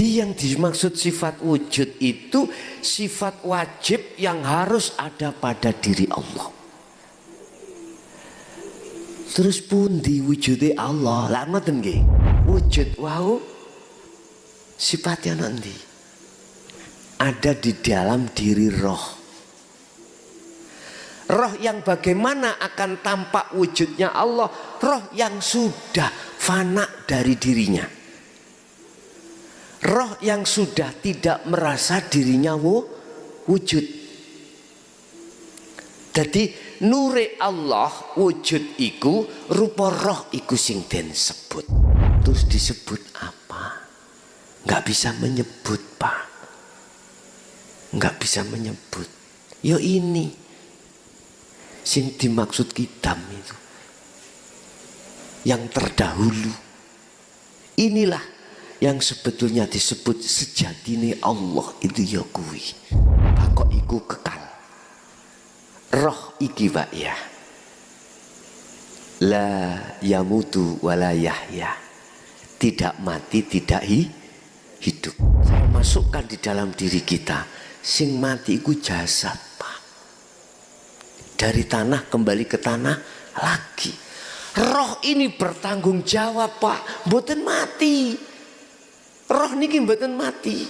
Jadi yang dimaksud sifat wujud itu sifat wajib yang harus ada pada diri Allah. Terus pundi wujude Allah? Lah ngoten nggih. Wujud wau sifatnya nanti ada di dalam diri roh. Roh yang bagaimana akan tampak wujudnya Allah? Roh yang sudah fana dari dirinya. Roh yang sudah tidak merasa dirinya wujud. Jadi nure Allah wujud iku rupa roh iku sing den sebut. Terus disebut apa? Nggak bisa menyebut, Pak. Nggak bisa menyebut. Yo ini sing dimaksud kitab itu yang terdahulu. Inilah yang sebetulnya disebut sejatine Allah itu ya kuwi. Bakok iku kekal. Roh iki Pak ya. La yamutu wala yahya. Tidak mati, tidak hidup. Saya masukkan di dalam diri kita. Sing mati iku jasad Pak. Dari tanah kembali ke tanah lagi. Roh ini bertanggung jawab Pak. Mboten mati. Roh niki mboten mati.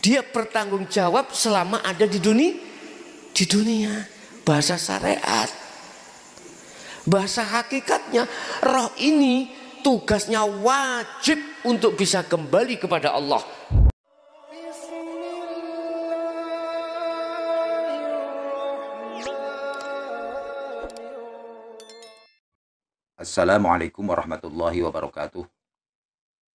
Dia bertanggung jawab selama ada di dunia. Bahasa syariat. Bahasa hakikatnya roh ini tugasnya wajib untuk bisa kembali kepada Allah. Assalamualaikum warahmatullahi wabarakatuh.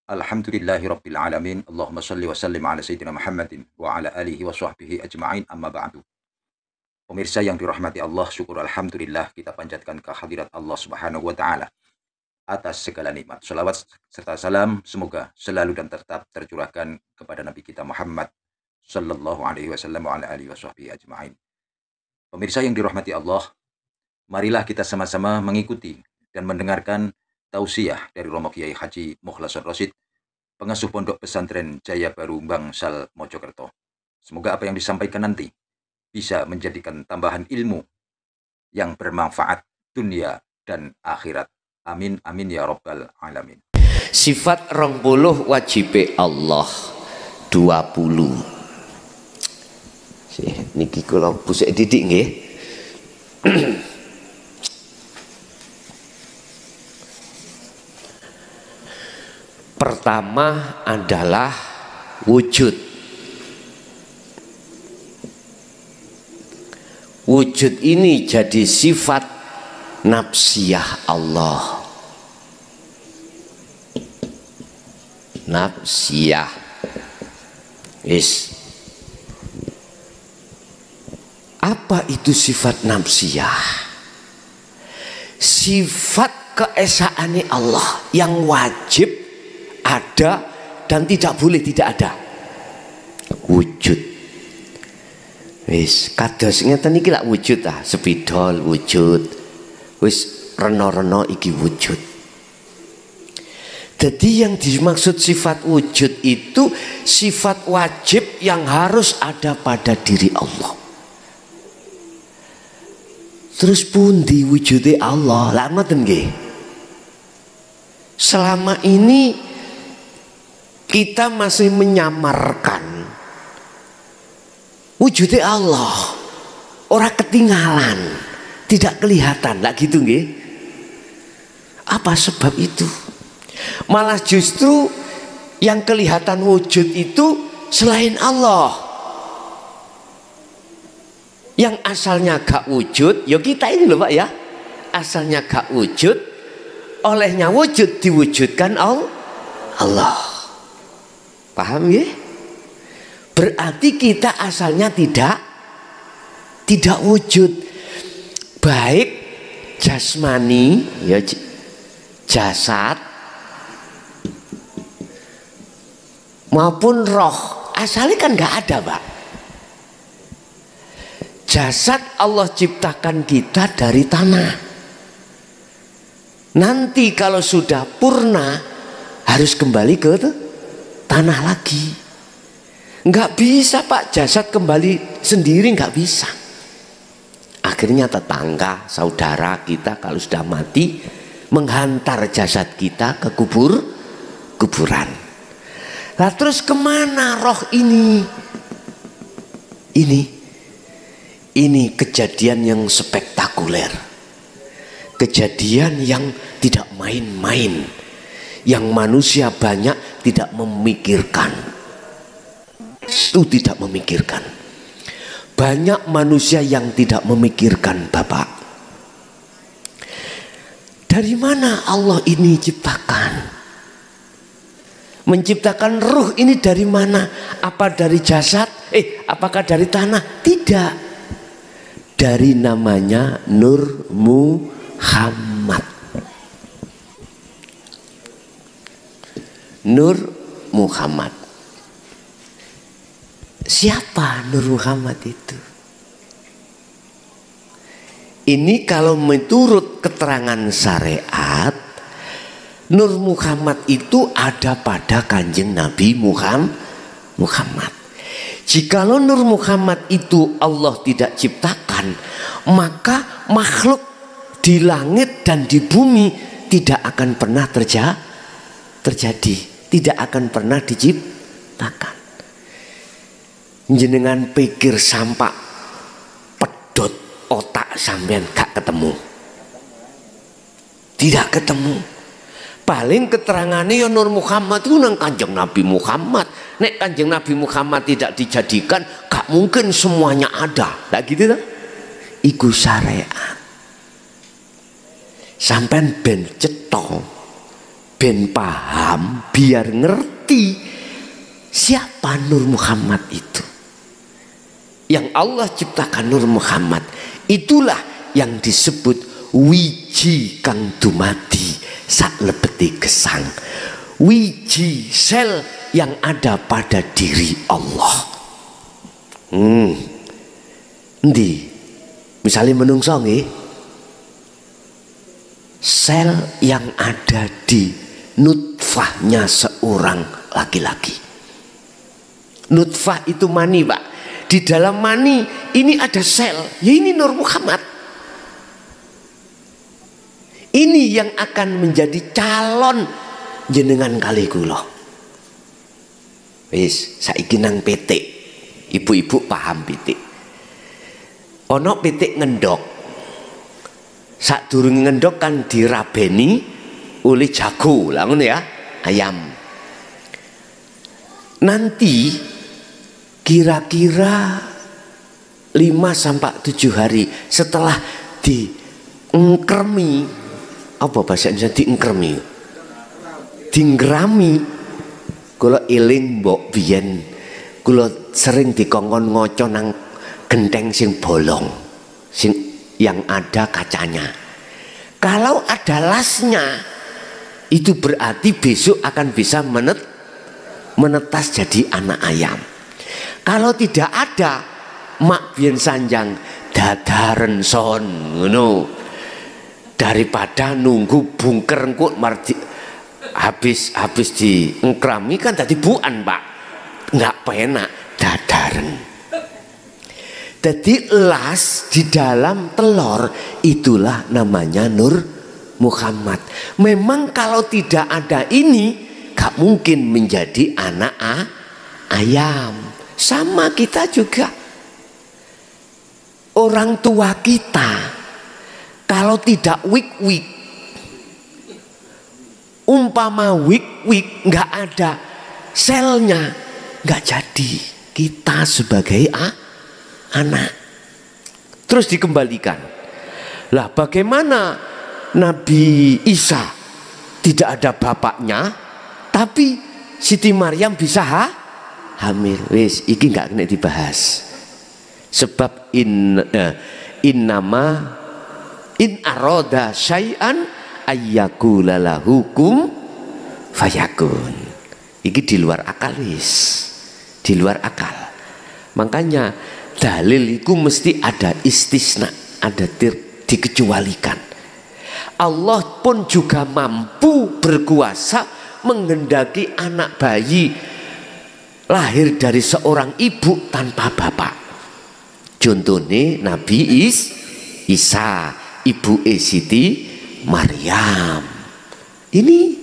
Alhamdulillahirabbil alamin. Allahumma shalli wa sallim ala sayyidina Muhammadin wa ala alihi wa sahbihi ajma'in, amma ba'du. Pemirsa yang dirahmati Allah, syukur alhamdulillah kita panjatkan kehadirat Allah Subhanahu wa taala atas segala nikmat. Shalawat serta salam semoga selalu dan tetap tercurahkan kepada Nabi kita Muhammad sallallahu alaihi wasallam wa ala alihi wa sahbihi ajma'in. Pemirsa yang dirahmati Allah, marilah kita sama-sama mengikuti dan mendengarkan tausiah dari Romo Kiai Haji Mukhlason Rosyid, pengasuh Pondok Pesantren Jaya Baru Bangsal Mojokerto. Semoga apa yang disampaikan nanti bisa menjadikan tambahan ilmu yang bermanfaat dunia dan akhirat. Amin amin ya rabbal alamin. Sifat 20 wajibe Allah 20. Niki kula pusik didik nggih. Pertama adalah wujud. Wujud ini jadi sifat nafsiyah Allah. Nafsiyah. Apa itu sifat nafsiyah? Sifat keesaane Allah yang wajib ada dan tidak boleh tidak ada. Wujud. Wis kados ngeten iki lak wujud ah, sepidol wujud. Wis rena-rena iki wujud. Jadi yang dimaksud sifat wujud itu sifat wajib yang harus ada pada diri Allah. Terus pundi wujude Allah? Lah ngoten nggih. Selama ini kita masih menyamarkan wujudnya Allah, orang ketinggalan, tidak kelihatan, lah gitu nggih. Apa sebab itu? Malah justru yang kelihatan wujud itu selain Allah. Yang asalnya gak wujud, ya kita ini loh Pak ya. Asalnya gak wujud, olehnya wujud diwujudkan Allah. Paham ya? Berarti kita asalnya tidak wujud. Baik jasmani, ya jasad, maupun roh. Asalnya kan nggak ada Pak. Jasad Allah ciptakan kita dari tanah. Nanti kalau sudah purna harus kembali ke tanah. tanah lagi. Nggak bisa Pak, jasad kembali sendiri nggak bisa. Akhirnya tetangga, saudara kita kalau sudah mati menghantar jasad kita ke kuburan. Lah terus kemana roh ini? Ini kejadian yang spektakuler. Kejadian yang tidak main-main. Yang manusia banyak tidak memikirkan. Itu tidak memikirkan. Banyak manusia yang tidak memikirkan Bapak. Dari mana Allah ini ciptakan? Menciptakan ruh ini dari mana? Apa dari jasad? Apakah dari tanah? Tidak. Dari namanya Nur Muhammad. Nur Muhammad. Siapa Nur Muhammad itu? Ini kalau menurut keterangan syariat, Nur Muhammad itu ada pada Kanjeng Nabi Muhammad. Jikalau Nur Muhammad itu Allah tidak ciptakan, maka makhluk di langit dan di bumi tidak akan pernah terjadi, tidak akan pernah diciptakan. Jenengan pikir sampak pedot otak sampean gak ketemu, tidak ketemu. Paling keterangannya ya Nur Muhammad itu nang Kanjeng Nabi Muhammad. Nek Kanjeng Nabi Muhammad tidak dijadikan, gak mungkin semuanya ada. Tak gitu tak? Iku syariat. Sampai ben cetong, ben paham, biar ngerti siapa Nur Muhammad itu. Yang Allah ciptakan Nur Muhammad, itulah yang disebut wiji kang dumadi sak lebeti gesang. Wiji sel yang ada pada diri Allah. Ndi misalnya menungso nggih, sel yang ada di nutfahnya seorang laki-laki. Nutfah itu mani Pak. Di dalam mani ini ada sel, ya ini Nur Muhammad. Ini yang akan menjadi calon jenengan kali kula. Wis saiki nang pitik. Ibu-ibu paham pitik. Ono pitik ngendok. Sadurunge ngendok kan dirabeni oleh jago, lah ngono ya, ayam. Nanti kira-kira 5 sampai 7 hari setelah diengkremi, apa bahasa Indonesia diengkremi? Dinggrami. Kula eling mbok biyen kula sering dikongkon ngoco nang genteng sing bolong, sing yang ada kacanya. Kalau ada lasnya, itu berarti besok akan bisa menetas jadi anak ayam. Kalau tidak ada, mak biyen sanjang dadaren son ngono. Daripada nunggu bungker engko mardi habis diengkrami kan tadi buan Pak. Enggak penak dadaren. Jadi las di dalam telur itulah namanya Nur Muhammad. Memang kalau tidak ada ini gak mungkin menjadi anak ayam. Sama kita juga. Orang tua kita kalau tidak wik-wik, umpama wik-wik nggak ada selnya, nggak jadi kita sebagai anak. Terus dikembalikan. Lah bagaimana Nabi Isa tidak ada bapaknya, tapi Siti Maryam bisa hamil? Wis iki nggak kena dibahas. Sebab innama in aroda syai'an ayyakula lahukum fayakun. Iki di luar akal wis. Di luar akal. Makanya dalil itu mesti ada istisna, ada dikecualikan. Allah pun juga mampu berkuasa menghendaki anak bayi lahir dari seorang ibu tanpa bapak. Contohnya Nabi Isa, ibu Siti Maryam. Ini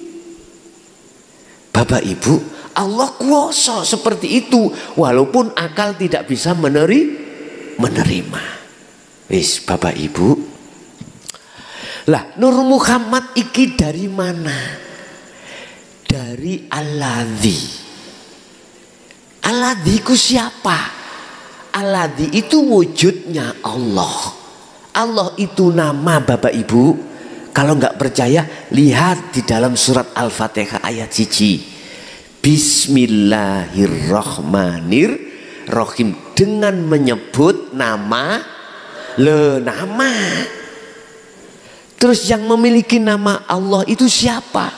Bapak Ibu, Allah kuasa seperti itu walaupun akal tidak bisa menerima. Wis Bapak Ibu. Lah Nur Muhammad iki dari mana? Dari Alladzi. Alladzi itu siapa? Alladzi itu wujudnya Allah. Allah itu nama Bapak Ibu. Kalau nggak percaya lihat di dalam surat Al-Fatihah ayat 1. Bismillahirrahmanirrahim, dengan menyebut nama nama. Terus yang memiliki nama Allah itu siapa?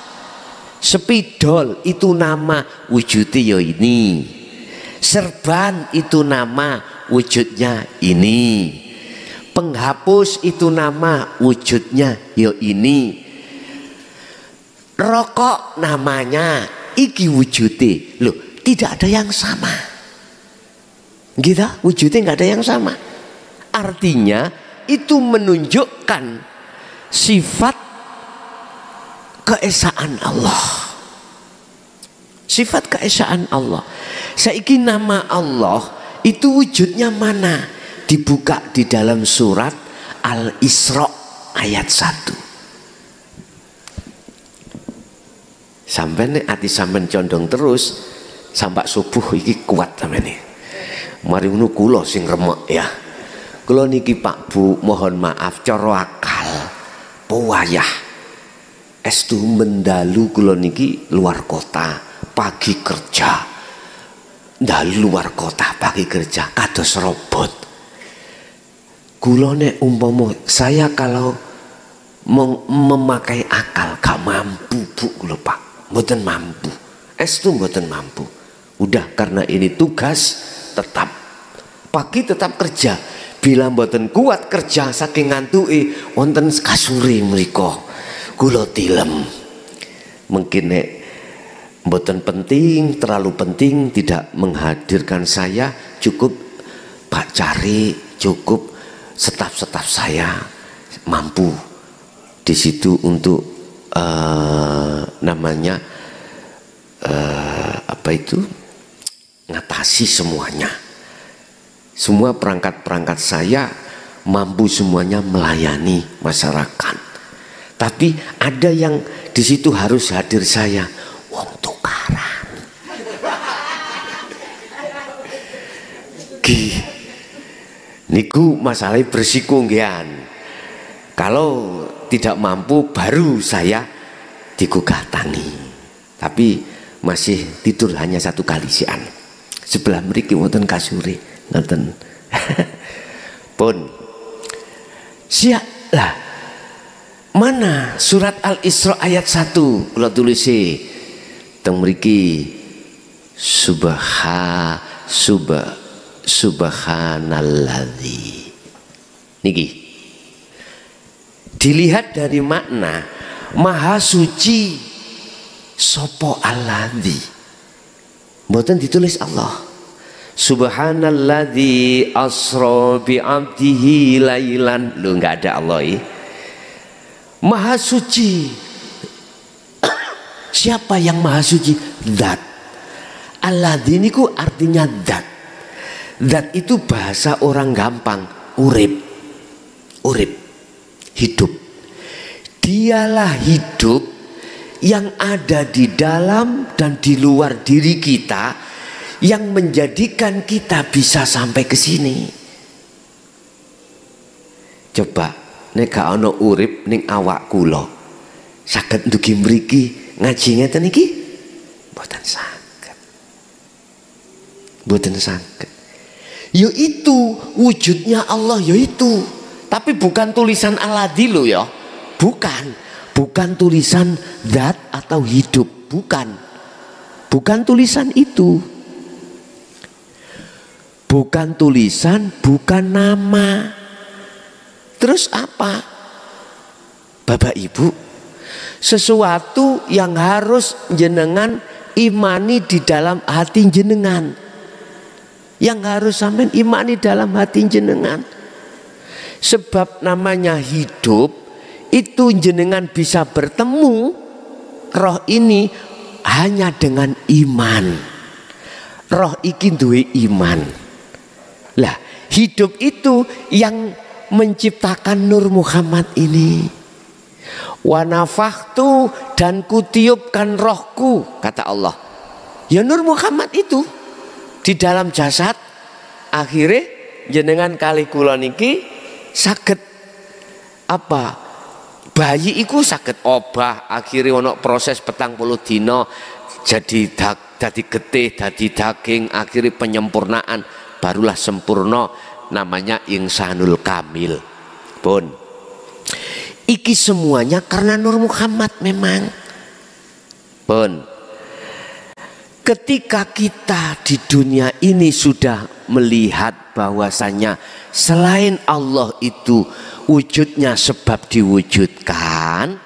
Spidol itu nama wujudnya ini. Serban itu nama wujudnya ini. Penghapus itu nama wujudnya ini. Rokok namanya iki wujudnya. Loh, tidak ada yang sama. Gitu, wujudnya nggak ada yang sama. Artinya itu menunjukkan sifat keesaan Allah. Sifat keesaan Allah. Saiki nama Allah itu wujudnya mana? Dibuka di dalam surat Al-Isra ayat 1. Sampai nih hati sampai condong terus sampai subuh iki kuat sampai nih. Mari ngono kula sing remek ya. Kula niki Pak Bu mohon maaf cara akal pewayah. Estu mendalu kula niki luar kota pagi kerja. Dalu luar kota pagi kerja kados robot. Kula nek umpama saya kalau memakai akal gak mampu Bu kula Pak. Mboten mampu. Estu mboten mampu. Udah karena ini tugas tetap pagi tetap kerja. Bila mboten kuat kerja saking ngantuke wonten kasuri mriku kula tilem. Mungkin nek mboten penting, terlalu penting tidak menghadirkan saya, cukup Pak cari, cukup staf-staf saya mampu di situ untuk namanya apa itu ngatasi semuanya. Semua perangkat-perangkat saya mampu semuanya melayani masyarakat. Tapi ada yang di situ harus hadir saya, wong tukaran. Niku masalah bersiko nggih. Kalau tidak mampu baru saya digugatangi. Tapi masih tidur hanya satu kali sian. Sebelah mriki wonten kasure, ngoten. Pun siap lah. Mana surat Al-Isra ayat 1 kula tulisi teng mriki subhanalladzi. Niki dilihat dari makna maha suci sopo alladzi. Mboten ditulis Allah. Subhanalladzi asra bi 'abdihi lailan. Lu enggak ada Allah ya. Maha suci. Siapa yang maha suci? Zat. Alladzi niku artinya zat. Zat itu bahasa orang gampang, urip. Urip. Hidup. Dialah hidup yang ada di dalam dan di luar diri kita, yang menjadikan kita bisa sampai ke sini. Coba nek gak ana urip ning awak kula, saged ndugi mriki ngaji ngeten iki? Mboten saged. Mboten saged. Yo itu wujudnya Allah yo itu. Tapi bukan tulisan Alladzi lo ya. Bukan. Bukan tulisan zat atau hidup, bukan. Bukan tulisan itu. Bukan tulisan, bukan nama. Terus apa? Bapak Ibu, sesuatu yang harus jenengan imani di dalam hati jenengan. Yang harus sampean imani dalam hati jenengan. Sebab namanya hidup itu jenengan bisa bertemu roh ini hanya dengan iman. Roh iki duwe iman. Lah, hidup itu yang menciptakan Nur Muhammad ini. Wa nafakhtu, dan kutiupkan rohku, kata Allah. Ya Nur Muhammad itu di dalam jasad. Akhirnya jenengan kali kula niki saged apa? Bayi iku saged obah. Akhirnya ono proses 40 dina jadi getih, jadi daging, akhirnya penyempurnaan, barulah sempurna, namanya insanul kamil. Pun iki semuanya karena Nur Muhammad memang. Pun ketika kita di dunia ini sudah melihat bahwasanya selain Allah itu wujudnya sebab diwujudkan,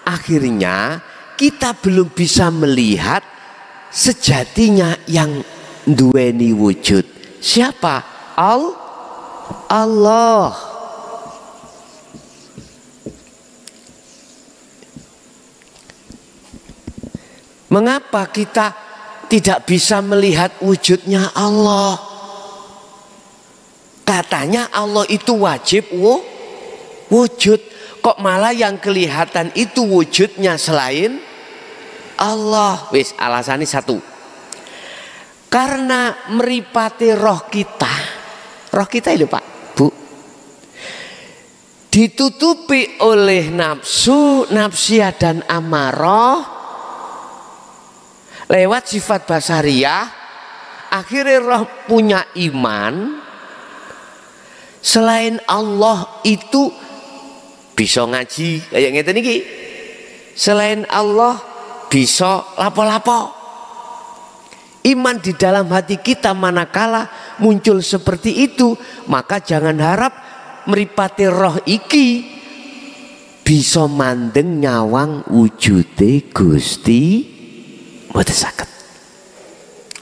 akhirnya kita belum bisa melihat sejatinya yang duweni wujud. Siapa? Allah. Mengapa kita tidak bisa melihat wujudnya Allah? Katanya Allah itu wajib wujud. Kok malah yang kelihatan itu wujudnya selain Allah? Wis, alasannya satu. Karena meripati roh kita. Roh kita itu Pak, Bu, ditutupi oleh nafsu, nafsiyah dan amarah. Lewat sifat basariyah, akhirnya roh punya iman. Selain Allah itu bisa ngaji kayak ngeten iki. Selain Allah bisa lapo-lapo. Iman di dalam hati kita manakala muncul seperti itu, maka jangan harap mripate roh iki bisa mandeng nyawang wujude Gusti. Mboten saged.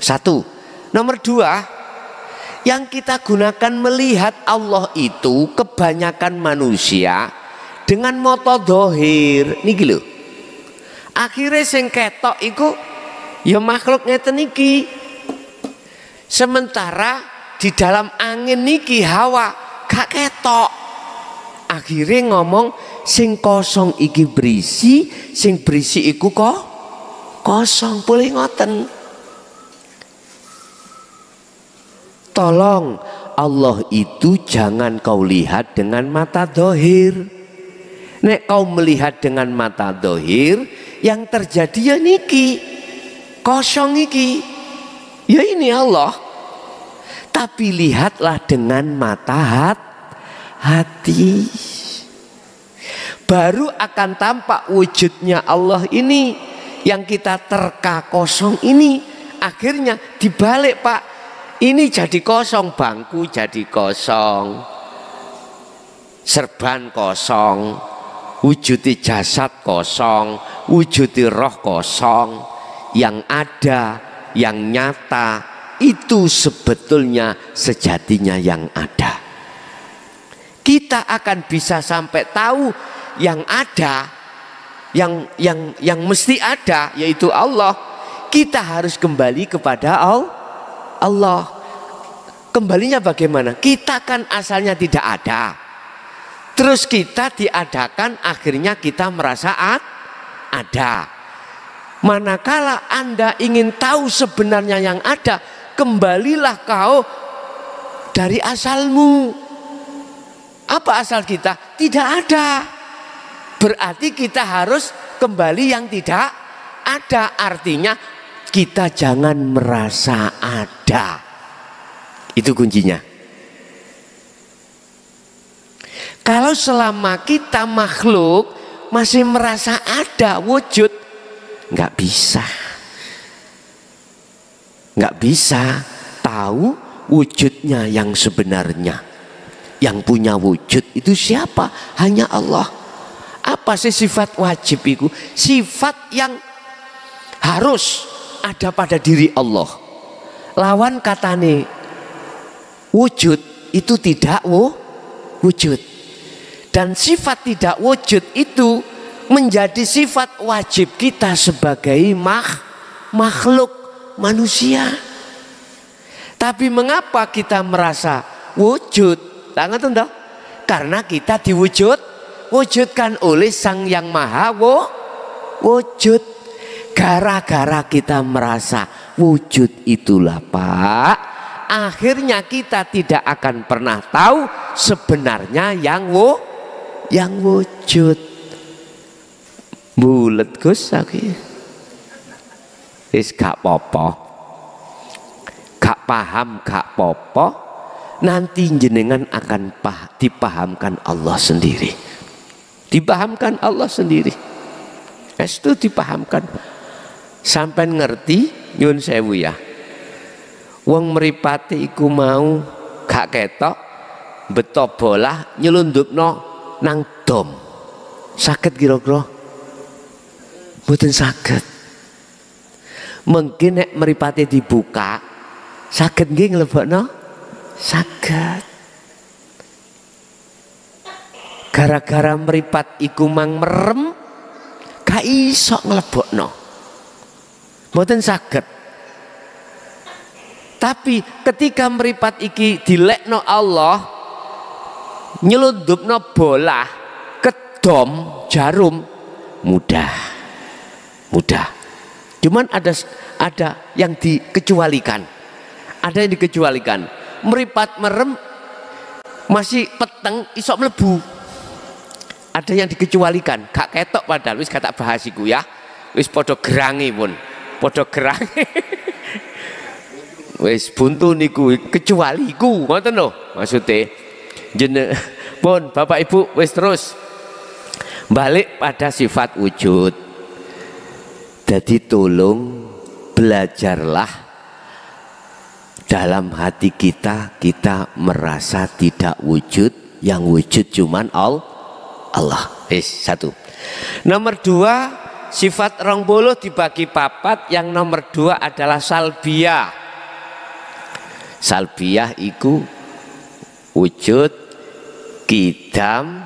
Satu. Nomor dua, yang kita gunakan melihat Allah itu kebanyakan manusia dengan mata dohir niki lho. Akhirnya sing ketok iku ya makhluk ngeten niki. Sementara di dalam angin niki hawa gak ketok. Akhirnya ngomong sing kosong iki berisi, sing berisi iku kok kosong. Boleh ngoten. Tolong, Allah itu jangan kau lihat dengan mata dohir. Nek kau melihat dengan mata dohir, yang terjadi ya niki kosong iki. Ya ini Allah. Tapi lihatlah dengan mata hati. Baru akan tampak wujudnya Allah ini. Yang kita terka kosong ini akhirnya dibalik Pak. Ini jadi kosong, bangku jadi kosong, serban kosong, wujudi jasad kosong, wujudi roh kosong. Yang ada, yang nyata itu sebetulnya sejatinya yang ada. Kita akan bisa sampai tahu yang ada, yang mesti ada, yaitu Allah. Kita harus kembali kepada Allah. Kembalinya bagaimana? Kita kan asalnya tidak ada, terus kita diadakan, akhirnya kita merasa ada. Manakala Anda ingin tahu sebenarnya yang ada, kembalilah kau dari asalmu. Apa asal kita? Tidak ada. Berarti kita harus kembali yang tidak ada. Artinya kita jangan merasa ada. Itu kuncinya. Kalau selama kita makhluk masih merasa ada wujud, nggak bisa. Nggak bisa tahu wujudnya yang sebenarnya. Yang punya wujud itu siapa? Hanya Allah. Apa sih sifat wajib itu? Sifat yang harus ada pada diri Allah. Lawan katane wujud itu tidak wujud. Dan sifat tidak wujud itu menjadi sifat wajib kita sebagai makhluk manusia. Tapi mengapa kita merasa wujud? Tangan tuh, karena kita wujudkan oleh Sang Yang Maha wujud. Gara-gara kita merasa wujud itulah Pak, akhirnya kita tidak akan pernah tahu sebenarnya yang wujud. Bulet Gus lagi. Wis gak apa-apa. Gak paham, gak popo, nanti jenengan akan dipahamkan Allah sendiri. Dipahamkan Allah sendiri. Itu dipahamkan. Sampai ngerti, nyun sewu ya. Wong mripate iku mau gak ketok, beto bolah nyelundupno nang dom. Saged kira-kira? Mboten saged. Mungkin nek mripate dibuka, saged nggih nglebokno? Saged. Gara-gara mripat iku mang merem, gak iso nglebokno. Mboten saged. Tapi ketika mripat iki dilekno Allah, nyelundupno bola kedom jarum, mudah. Cuman ada yang dikecualikan. Ada yang dikecualikan. Meripat merem masih peteng isok mlebu. Ada yang dikecualikan, gak ketok padahal wis kata bahasiku ya. Wis padha gerangi pun. Padha gerangi. Wis buntu niku kecualiku, ngoten lho maksude. Pun Bapak Ibu wis terus balik pada sifat wujud. Jadi tolong belajarlah dalam hati kita merasa tidak wujud, yang wujud cuman Allah. Satu. Nomor dua, sifat 20 dibagi papat. Yang nomor dua adalah salbiyah. Salbiyah iku wujud kidam,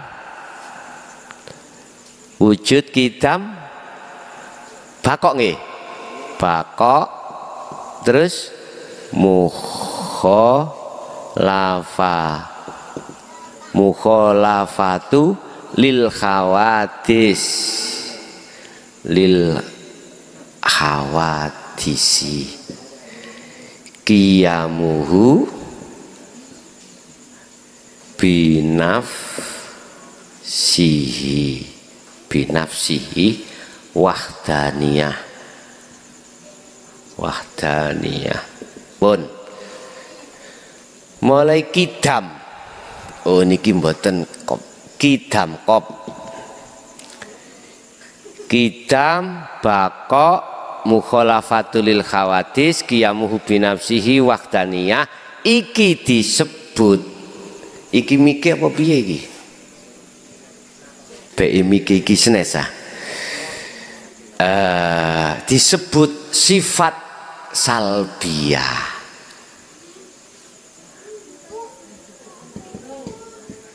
bakok nggih, bakok, terus mukholafatu lil khawadisi qiyamuhu binafsihi wahdaniyah pun mulai kidam. Oh niki mboten kop, kidam kop, kidam bakok mukhalafatul lil khawadis qiyamuhu binafsihi wahdaniyah. Iki disebut, iki miki apa piye iki? Be miki iki senesa. Disebut sifat salbiyah.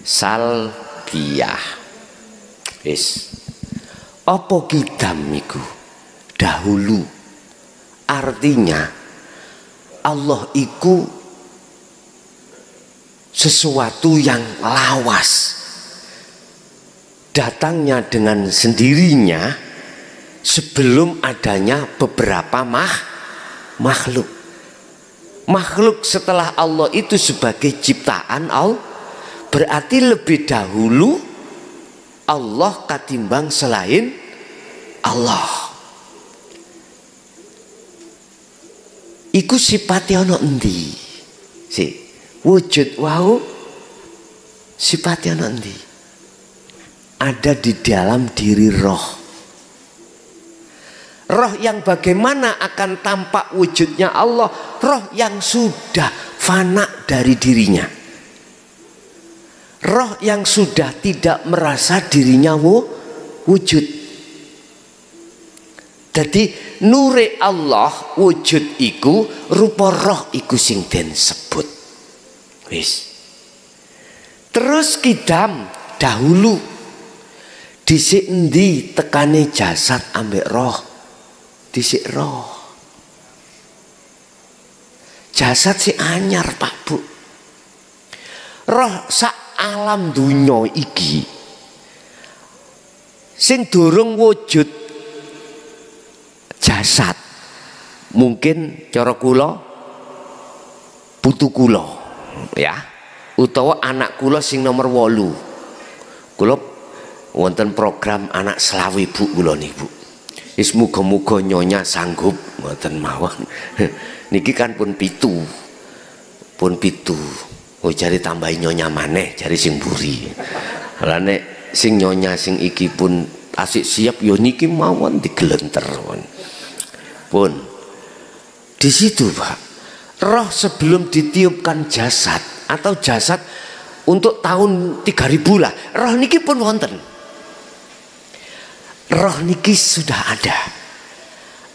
Salbiyah. Wis. Apa kidam iku? Dahulu. Artinya Allah iku sesuatu yang lawas. Datangnya dengan sendirinya sebelum adanya beberapa makhluk. Makhluk setelah Allah itu sebagai ciptaan Allah, berarti lebih dahulu Allah katimbang selain Allah. Iku sifatnya ana endi? Wujud wau sifatnya ana endi? Ada di dalam diri roh. Roh yang bagaimana akan tampak wujudnya Allah? Roh yang sudah fana dari dirinya. Roh yang sudah tidak merasa dirinya wujud. Jadi nure Allah wujud iku, rupa roh iku sing den sebut. Wis. Terus kidam dahulu dhisik endi tekane jasad ambek roh? Dhisik roh. Jasad si anyar Pak Bu. Roh sak alam dunya iki sing durung wujud jasad. Mungkin cara kula putu kula ya, utawa anak kula sing nomor 8. Kula wonten program anak selawe Bu kula niku. Wis muga-muga nyonya sanggup mboten mawon. Niki kan pun 7. Pun 7. Oh jari tambahin nyonya maneh jari sing buri. Lah nek sing nyonya sing iki pun asik siap yo niki mawon digelenter. Pun di situ Pak, roh sebelum ditiupkan jasad atau jasad untuk tahun 3000 lah, roh niki pun wonten. Roh niki sudah ada.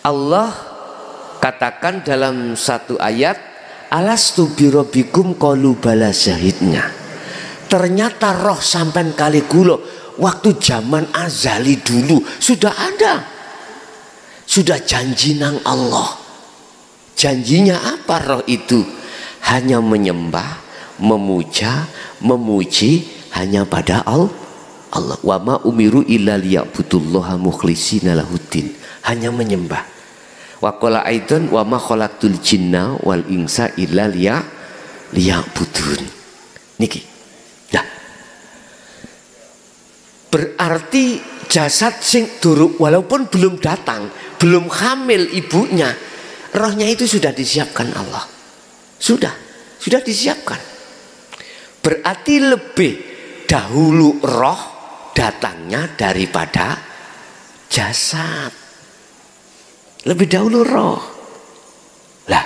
Allah katakan dalam satu ayat, alastu birabbikum qalu bala syahidnya. Ternyata roh sampai kali gulo waktu zaman azali dulu sudah ada. Sudah janji nang Allah. Janjinya apa roh itu? Hanya menyembah, memuja, memuji hanya pada Allah. Wa ma umiru illa liya'budullaha mukhlishina lahuddin. Hanya menyembah. Wa qala aidan wa ma khalaqtul jinna wal insa illa liya'budun. Niki. Nah. Berarti jasad sing durung walaupun belum datang, belum hamil ibunya, rohnya itu sudah disiapkan Allah. Sudah disiapkan. Berarti lebih dahulu roh datangnya daripada jasad. Lebih dahulu roh. Lah,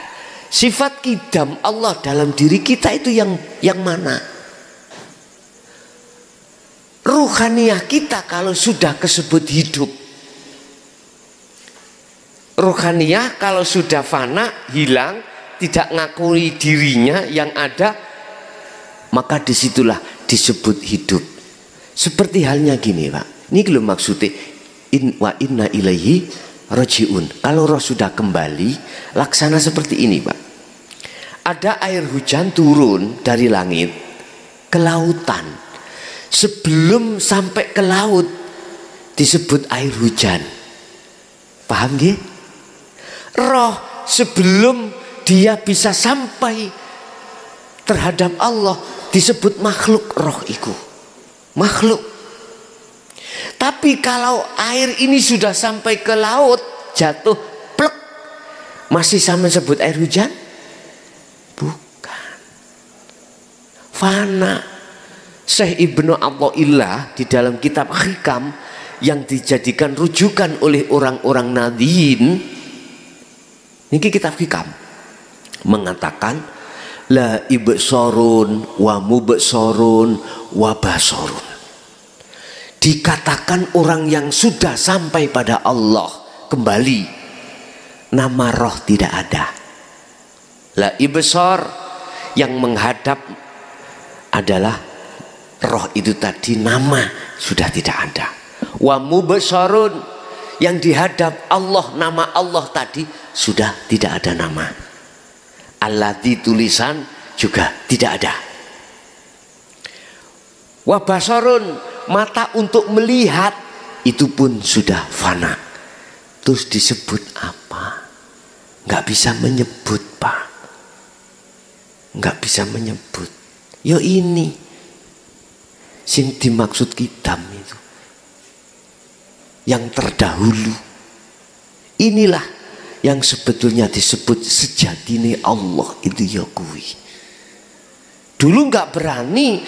sifat kidam Allah dalam diri kita itu yang mana? Ruhaniyah kita kalau sudah kesebut hidup. Ruhaniyah kalau sudah fana, hilang, tidak ngakui dirinya yang ada, maka disitulah disebut hidup. Seperti halnya gini Pak. Ini belum maksudnya wa inna ilaihi rojiun. Kalau roh sudah kembali, laksana seperti ini Pak. Ada air hujan turun dari langit ke lautan. Sebelum sampai ke laut disebut air hujan. Paham nggih? Roh sebelum dia bisa sampai terhadap Allah disebut makhluk roh itu. Makhluk. Tapi kalau air ini sudah sampai ke laut, jatuh plek, masih sama sebut air hujan? Bukan. Fana. Syekh Ibnu Athaillah di dalam kitab Hikam yang dijadikan rujukan oleh orang-orang Nadiyin, niki kitab Hikam mengatakan la ibsarun wa mubsarun wa basarun. Dikatakan orang yang sudah sampai pada Allah kembali, nama roh tidak ada. La ibsar yang menghadap adalah roh itu tadi, nama sudah tidak ada. Wa mubsarun yang dihadap Allah, nama Allah tadi sudah tidak ada nama. Allati tulisan juga tidak ada. Wa basarun mata untuk melihat itu pun sudah fana. Terus disebut apa? Nggak bisa menyebut Pak. Nggak bisa menyebut. Yo ini sing dimaksud kidam itu yang terdahulu. Inilah yang sebetulnya disebut sejatine Allah itu ya kuwi. Dulu nggak berani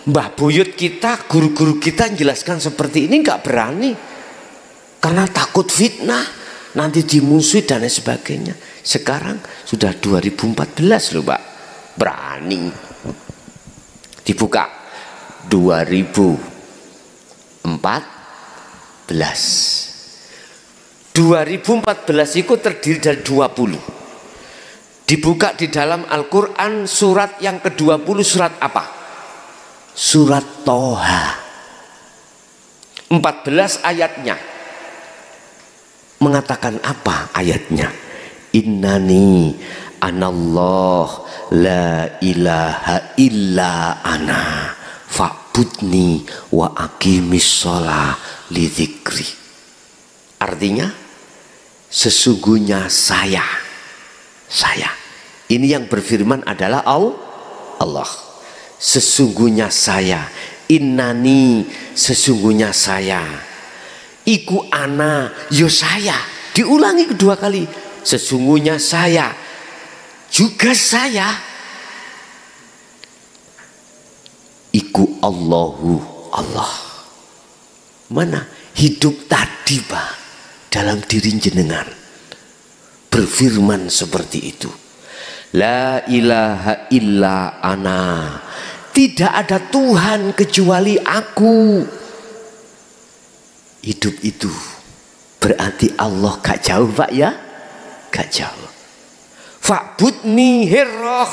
Mbah Buyut kita, guru-guru kita menjelaskan seperti ini, nggak berani karena takut fitnah, nanti dimusuhi dan sebagainya. Sekarang sudah 2014 loh Pak, berani dibuka. 2014 2014 itu terdiri dari 20. Dibuka di dalam Al-Quran surat yang ke-20, surat apa? Surat Toha. 14 ayatnya. Mengatakan apa ayatnya? Innani anallah la ilaha illa ana fa'budni wa aqimis sholah li dzikri. Artinya sesungguhnya saya. Ini yang berfirman adalah Allah. Sesungguhnya saya. Innani, sesungguhnya saya. Iku ana, yo saya. Diulangi kedua kali. Sesungguhnya saya. Juga saya. Iku Allahu, Allah. Mana hidup tadi, Pak, dalam diri jenengan berfirman seperti itu. La ilaha illa ana. Tidak ada Tuhan kecuali aku. Hidup itu berarti Allah gak jauh, Pak ya? Gak jauh. Fa'budni hirroh.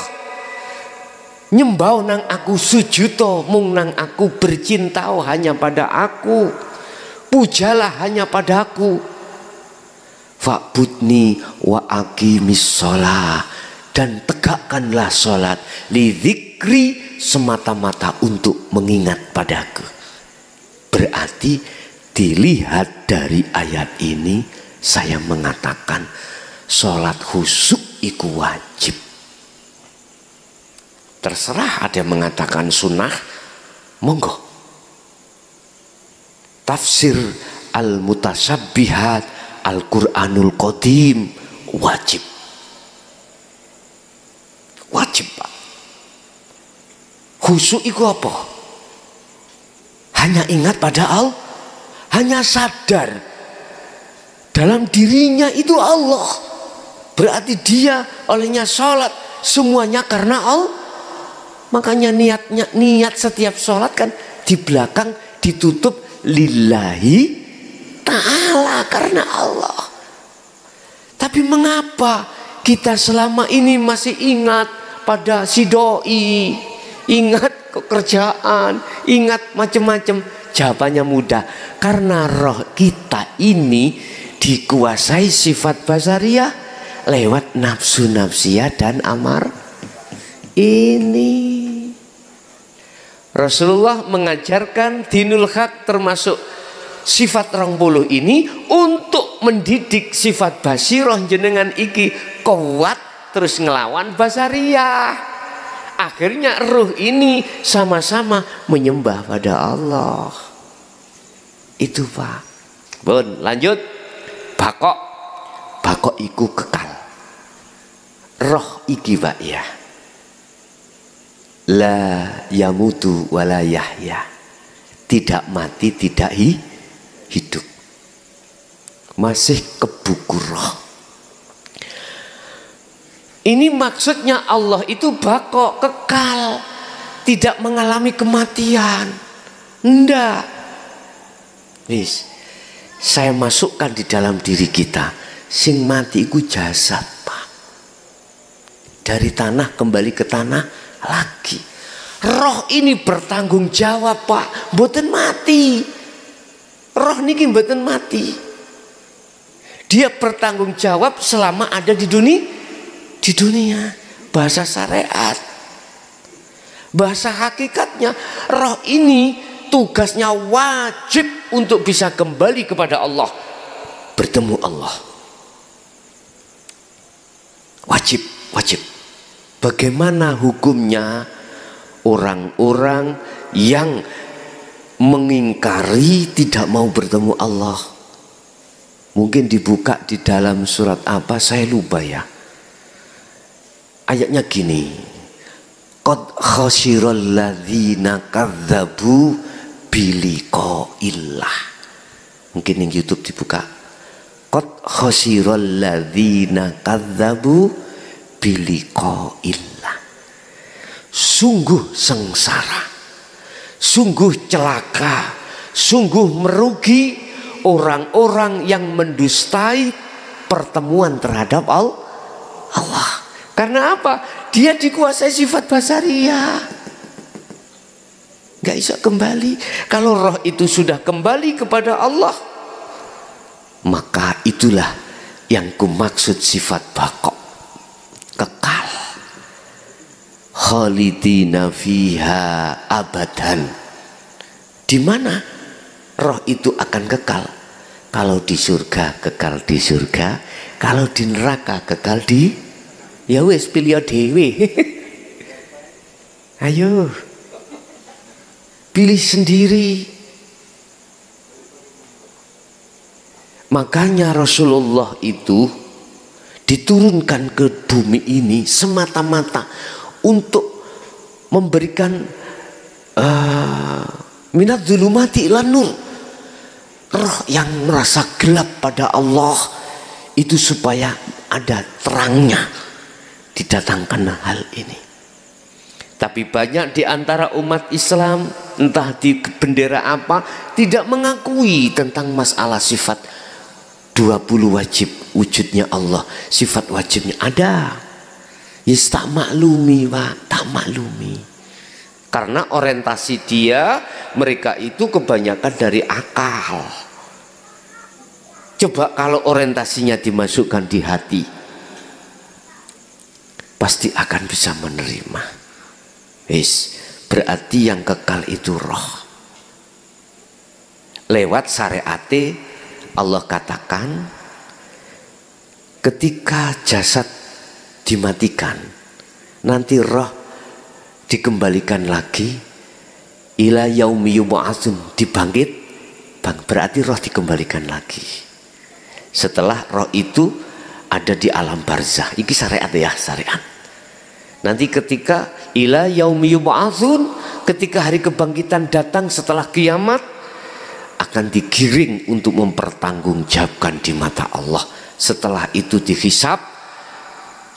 Nyembau nang aku sujuto, mung nang aku bercintau hanya pada aku. Pujalah hanya pada aku. Fa'budni wa aqimis sholah. Dan tegakkanlah sholat li dzikri, semata-mata untuk mengingat padaku. Berarti dilihat dari ayat ini, saya mengatakan sholat khusyuk itu wajib. Terserah ada yang mengatakan sunnah, monggo. Tafsir al-mutasabbihat Al-Quranul Qadim wajib. Wajib, Pak. Khusyuk itu apa? Hanya ingat pada Allah, hanya sadar dalam dirinya itu Allah. Berarti dia olehnya sholat semuanya karena Allah. Makanya niat setiap sholat kan di belakang ditutup lillahi ta'ala, karena Allah. Tapi mengapa kita selama ini masih ingat pada si doi, ingat pekerjaan, ingat macam-macam? Jawabannya mudah, karena roh kita ini dikuasai sifat basariah lewat nafsu nafsiyah dan amar. Ini Rasulullah mengajarkan dinul haq termasuk sifat 20 ini untuk mendidik sifat basiroh jenengan iki kuat terus ngelawan basariah. Akhirnya ruh ini sama-sama menyembah pada Allah. Itu, Pak. Bun, lanjut. Bakok iku kekal. Roh iki, Pak ya. La yamutu wala yahya. Tidak mati, tidak hidup. Masih kebuku roh. Ini maksudnya Allah itu bakok, kekal, tidak mengalami kematian. Enggak. Wis, saya masukkan di dalam diri kita, sing mati itu jasad, Pak. Dari tanah kembali ke tanah lagi. Roh ini bertanggung jawab, Pak, mboten mati. Roh niki mboten mati. Dia bertanggung jawab selama ada di dunia. Bahasa syariat. Bahasa hakikatnya, roh ini tugasnya wajib untuk bisa kembali kepada Allah, bertemu Allah. Wajib. Bagaimana hukumnya orang-orang yang mengingkari tidak mau bertemu Allah? Mungkin dibuka di dalam surat apa, saya lupa ya. Ayatnya gini, qad khasyiral ladzina kadzdzabu biliqa'illah. Mungkin yang YouTube dibuka, qad khasyiral ladzina kadzdzabu biliqa'illah. Sungguh sengsara, sungguh celaka, sungguh merugi orang-orang yang mendustai pertemuan terhadap Allah. Karena apa? Dia dikuasai sifat basariyah, gak bisa kembali. Kalau roh itu sudah kembali kepada Allah, maka itulah yang kumaksud sifat baqo, kekal. Khalidina fiha abadan. Di mana roh itu akan kekal? Kalau di surga kekal di surga, kalau di neraka kekal di, ya wes pilih dewe. Ayo pilih sendiri. Makanya Rasulullah itu diturunkan ke bumi ini semata-mata untuk memberikan minat zulumati ilan nur, roh yang merasa gelap pada Allah itu supaya ada terangnya, didatangkan hal ini. Tapi banyak di antara umat Islam, entah di bendera apa, tidak mengakui tentang masalah sifat 20 wajib wujudnya Allah. Sifat wajibnya ada, yes, tak maklumi Pak, tak maklumi. Karena orientasi dia, mereka itu kebanyakan dari akal. Coba kalau orientasinya dimasukkan di hati, pasti akan bisa menerima. Berarti yang kekal itu roh. Lewat syariat Allah katakan, ketika jasad dimatikan, nanti roh dikembalikan lagi ila yaumi yub'atsun, dibangkit, berarti roh dikembalikan lagi. Setelah roh itu ada di alam barzah. Ini syariat ya, syariat. Nanti ketika ila yaumi yub'atsun, ketika hari kebangkitan datang setelah kiamat, akan digiring untuk mempertanggungjawabkan di mata Allah. Setelah itu dihisab,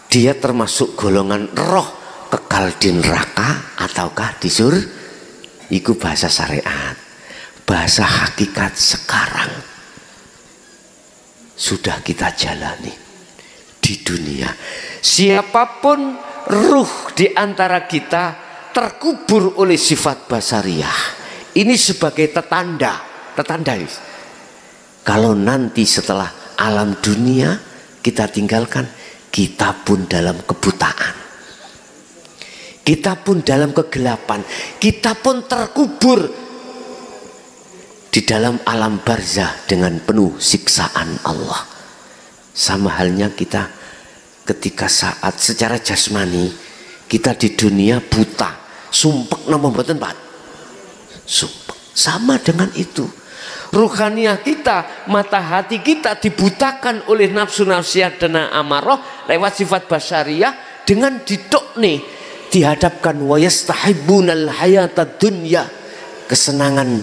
dia termasuk golongan roh kekal di neraka ataukah di surga. Itu bahasa syariat. Bahasa hakikat sekarang sudah kita jalani di dunia. Siapapun ruh di antara kita terkubur oleh sifat basariyah, ini sebagai tetanda. Kalau nanti setelah alam dunia kita tinggalkan, kita pun dalam kebutaan, kita pun dalam kegelapan, kita pun terkubur di dalam alam barzah dengan penuh siksaan Allah. Sama halnya kita ketika saat secara jasmani kita di dunia buta, sumpek nama mboten Pak, sumpek. Sama dengan itu ruhaniah kita, mata hati kita dibutakan oleh nafsu nafsiyat dan amarah lewat sifat basyariyah dengan didokne, dihadapkan wa yastahibbunal hayatad dunya, kesenangan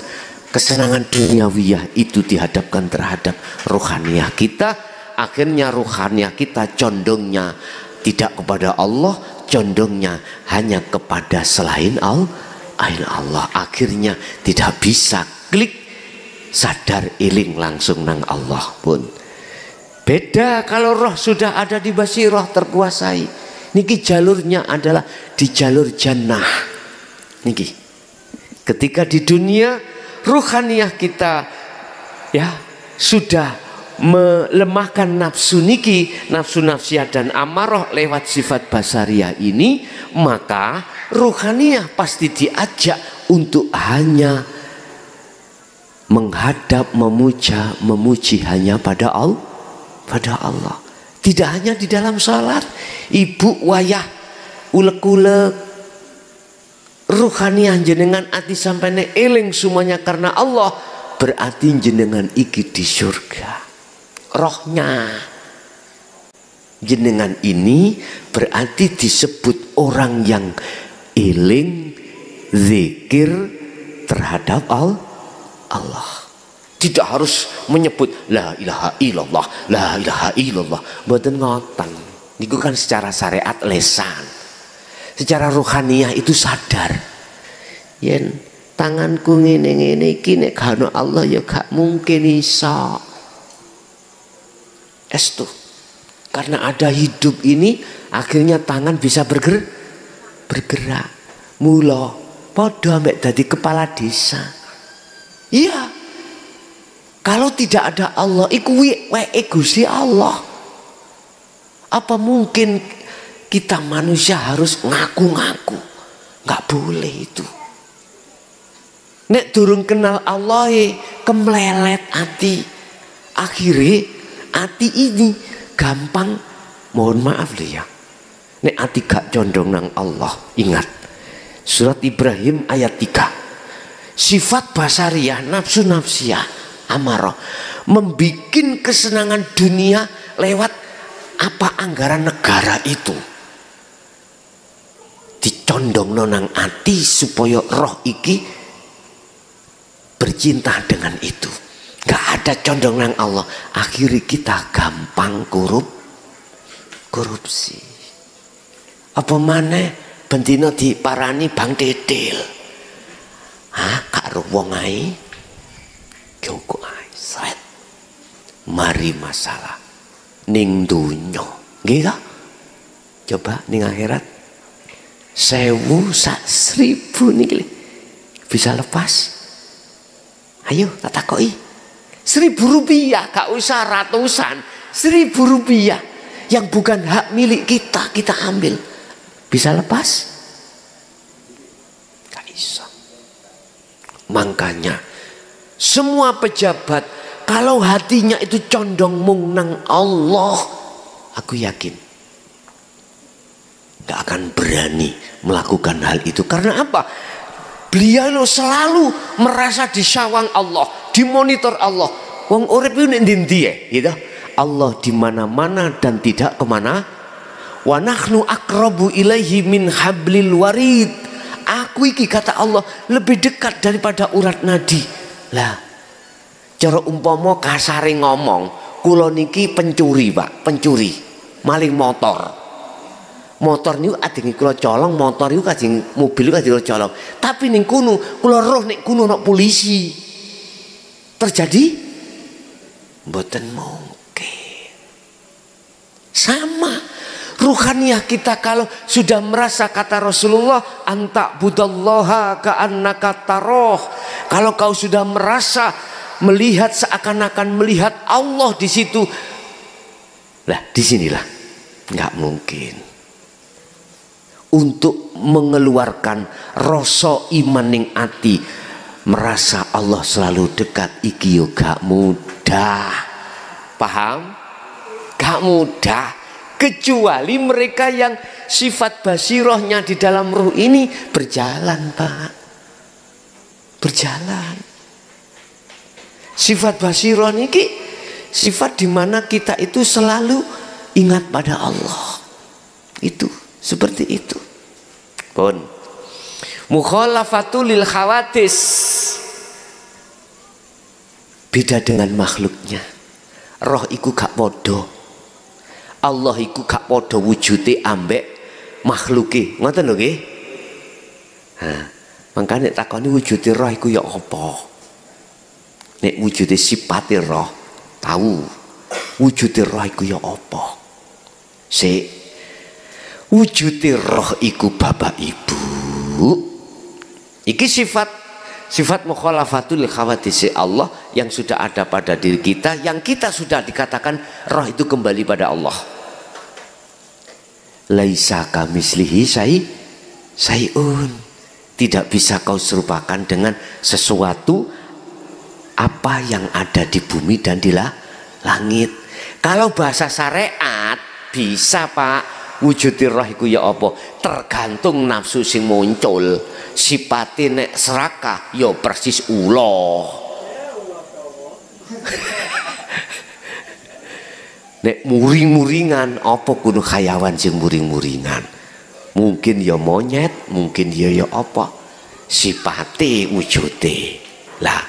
duniawiyah itu dihadapkan terhadap ruhaniah kita. Akhirnya ruhaniah kita condongnya tidak kepada Allah, condongnya hanya kepada selain Allah. Akhirnya tidak bisa klik sadar iling langsung nang Allah pun. Beda kalau roh sudah ada di basirah terkuasai. Niki jalurnya adalah di jalur jannah. Niki ketika di dunia ruhaniah kita ya sudah melemahkan nafsu niki, nafsu nafsiyah dan amarah lewat sifat basariyah ini, maka ruhaniah pasti diajak untuk hanya menghadap, memuji hanya pada Allah. Tidak hanya di dalam salat. Ibu wayah ulek-ulek ruhaniah jenengan ati sampene eling semuanya karena Allah, berarti jenengan iki di surga. Rohnya jenengan ini berarti disebut orang yang eling zikir terhadap Allah. Tidak harus menyebut la ilaha illallah, la ilaha illallah. Mboten ngoten. Niku kan secara syariat lesan. Secara ruhaniah itu sadar. Yen Tanganku ngene-ngene iki nek gak ono Allah ya gak mungkin iso. Estu. Karena ada hidup ini akhirnya tangan bisa bergerak. Mula padha ambek dadi kepala desa. Iya. Kalau tidak ada Allah iku weke Gusti Allah. Apa mungkin kita manusia harus ngaku-ngaku? Nggak boleh itu. Nek durung kenal Allah kemlelet hati. Akhirnya hati ini gampang, mohon maaf ya. Nek hati gak condong nang Allah. Ingat surat Ibrahim ayat 3. Sifat basariah, nafsu nafsiyah, amarah, membikin kesenangan dunia lewat apa anggaran negara itu. Dicondong nang hati supaya roh iki bercinta dengan itu. Gak ada condong nang Allah. Akhirnya kita gampang korupsi. Apa maneh bendina diparani Bang Dedel. Karo wong ae. Joko ae sret. Mari masalah ning donya. Nggih ta? Coba ning akhirat 1000 sak 1000 niki bisa lepas. Ayo tak takoki. 1000 rupiah, gak usah ratusan. 1000 rupiah yang bukan hak milik kita, kita ambil. Bisa lepas? Gak bisa. Makanya semua pejabat kalau hatinya itu condong mung nang Allah, aku yakin gak akan berani melakukan hal itu. Karena apa? Beliau selalu merasa disawang Allah, dimonitor Allah. Wong urip itu nek ndi gitu. Allah di mana-mana dan tidak kemana. Wa nahnu aqrabu ilaihi min hablil warid. Aku iki kata Allah lebih dekat daripada urat nadi. Lah, cara umpama kasare ngomong, kula niki pencuri, Pak, pencuri, maling motor. Motor niku adenge kula colong, motor niku kajeng mobil kajeng kula colong. Tapi ning kono kula roh nek kono ana polisi. Terjadi? Mboten mungkin. Sama ruhaniyah kita kalau sudah merasa kata Rasulullah anta budallaha ka'annaka taroh. Kalau kau sudah merasa melihat seakan-akan melihat Allah di situ. Lah, disinilah nggak mungkin. Untuk mengeluarkan rasa iman ning ati, merasa Allah selalu dekat, iki yo gak mudah. Paham? Gak mudah. Kecuali mereka yang sifat basirohnya di dalam ruh ini berjalan, Pak. Berjalan. Sifat basiroh niki sifat di mana kita itu selalu ingat pada Allah. Itu seperti itu. Pun mukhalafatul lil khawatis. Beda dengan makhluknya. Roh iku gak podo. Allah iku gak podo wujude ambek makhluke. Ngoten lho nggih. Mangkane takoni wujude roh iku ya apa? Nek wujude sipate roh, tahu. Wujude roh iku ya apa? Wujude roh iku bapak ibu. Iki sifat mukhalafatul khawatis Allah yang sudah ada pada diri kita, yang kita sudah dikatakan roh itu kembali pada Allah. Laisa kamislihi syai'un. Tidak bisa kau serupakan dengan sesuatu apa yang ada di bumi dan di langit. Kalau bahasa syariat bisa, Pak. Wujud roh iku ya apa? Tergantung nafsu sing muncul. Sipate nek serakah ya persis ula. Nek muring-muringan apa kudu hayawan sing muring-muringan. Mungkin ya monyet, mungkin ya apa. Sipate wujude. Lah,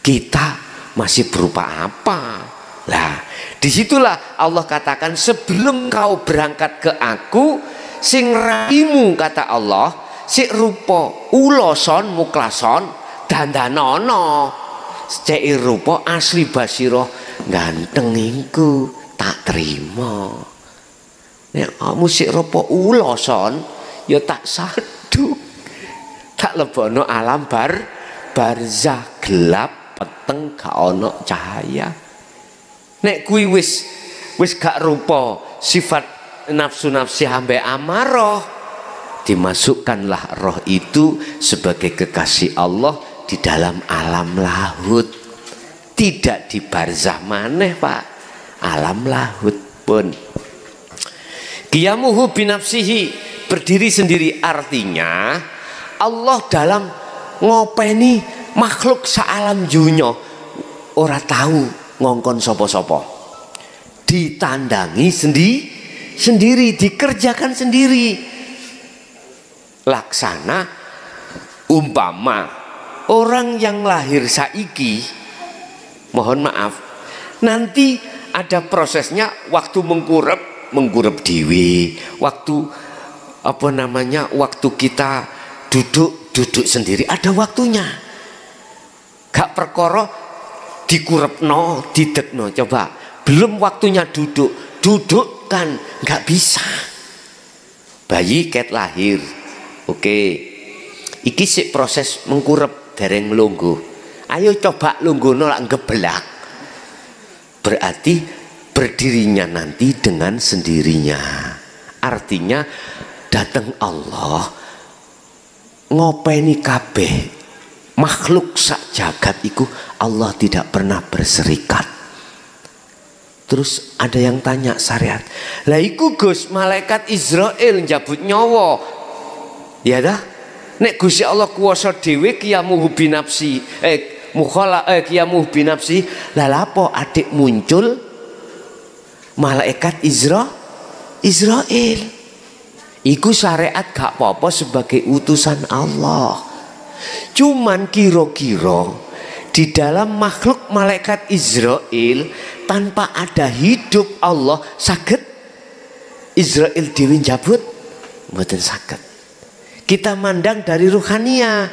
kita masih berupa apa? Lah, disitulah Allah katakan sebelum kau berangkat ke aku, sing raimu kata Allah, sik rupa uloson muklason dandanono cek rupa asli basira ganteng iku tak terima. Nek kamu sik rupa uloson ya tak saduk, tak lebono alam barzah gelap peteng gak ono cahaya. Nek kuwi wis gak rupa sifat nafsu-nafsi ambek amarah, dimasukkanlah roh itu sebagai kekasih Allah di dalam alam lahut, tidak di barzah maneh Pak, alam lahut pun. Qiyamuhu binafsihi, berdiri sendiri, artinya Allah dalam ngopeni makhluk saalam dunya ora tahu ngongkon sapa-sapa, ditandangi sendiri, dikerjakan sendiri. Laksana umpama orang yang lahir saiki, mohon maaf, nanti ada prosesnya, waktu mengkurep dewi, waktu waktu kita duduk sendiri ada waktunya. Gak perkara dikurepno, didekno, coba belum waktunya duduk kan gak bisa. Bayi ket lahir, oke, iki sik proses mengkurep dereng lungguh, ayo coba lungguhno lak ngebelak, berarti berdirinya nanti dengan sendirinya. Artinya datang Allah ngopeni kabeh makhluk sak jagat iku, Allah tidak pernah berserikat. Terus ada yang tanya syariat, lah iku Gus malaikat Israel njabut nyawa, ya dah? Nek Gusti Allah kuwasa dhewe qiyamuhu binafsi, qiyamuhu binafsi, lah lapo adik muncul malaikat Israel? Iku syariat gak apa-apa sebagai utusan Allah. Cuman kira-kira di dalam makhluk malaikat Israel tanpa ada hidup Allah saged Israel dhewe njabut? Mboten saged. Kita mandang dari ruhaniyah.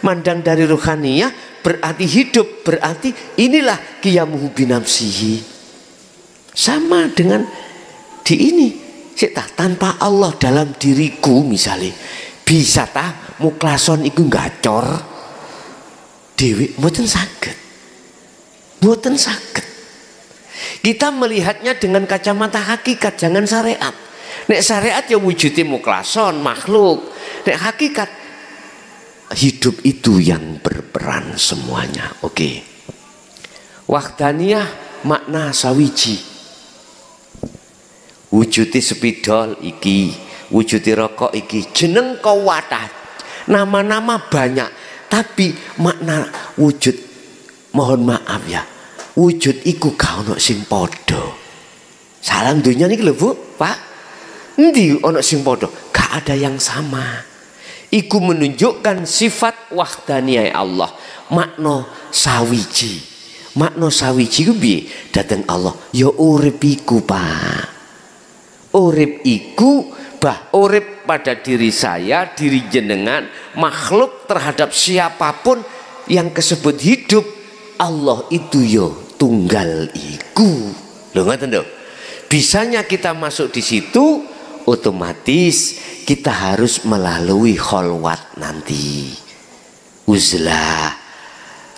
Mandang dari ruhaniyah berarti hidup, berarti inilah qiyamuhu binafsihi. Sama dengan di ini. Tanpa Allah dalam diriku misalnya, bisa tah muklason iku gacor dewi, mboten saged. Mboten saged. Kita melihatnya dengan kacamata hakikat, jangan syariat. Nek syariat ya wujudnya muklason makhluk. Nek hakikat hidup itu yang berperan semuanya. Oke. Wahdaniyah makna sawiji. Wujudi spidol iki, wujudi rokok iki, jeneng kawatah, nama-nama banyak, tapi makna wujud, mohon maaf ya, wujud iku gak ono sing podo. Salam dunia niki lho Bu, Pak, endi ono sing podo? Gak ada yang sama. Iku menunjukkan sifat wahdaniyah Allah, makna sawiji. Makna sawiji ku piye? Dateng Allah, ya urip iku Pak. Urip iku urip pada diri saya, diri jenengan, makhluk terhadap siapapun yang kesebut hidup. Allah itu yo tunggal iku. Lho ngoten lho. Bisanya kita masuk di situ, otomatis kita harus melalui kholwat nanti. Uzlah,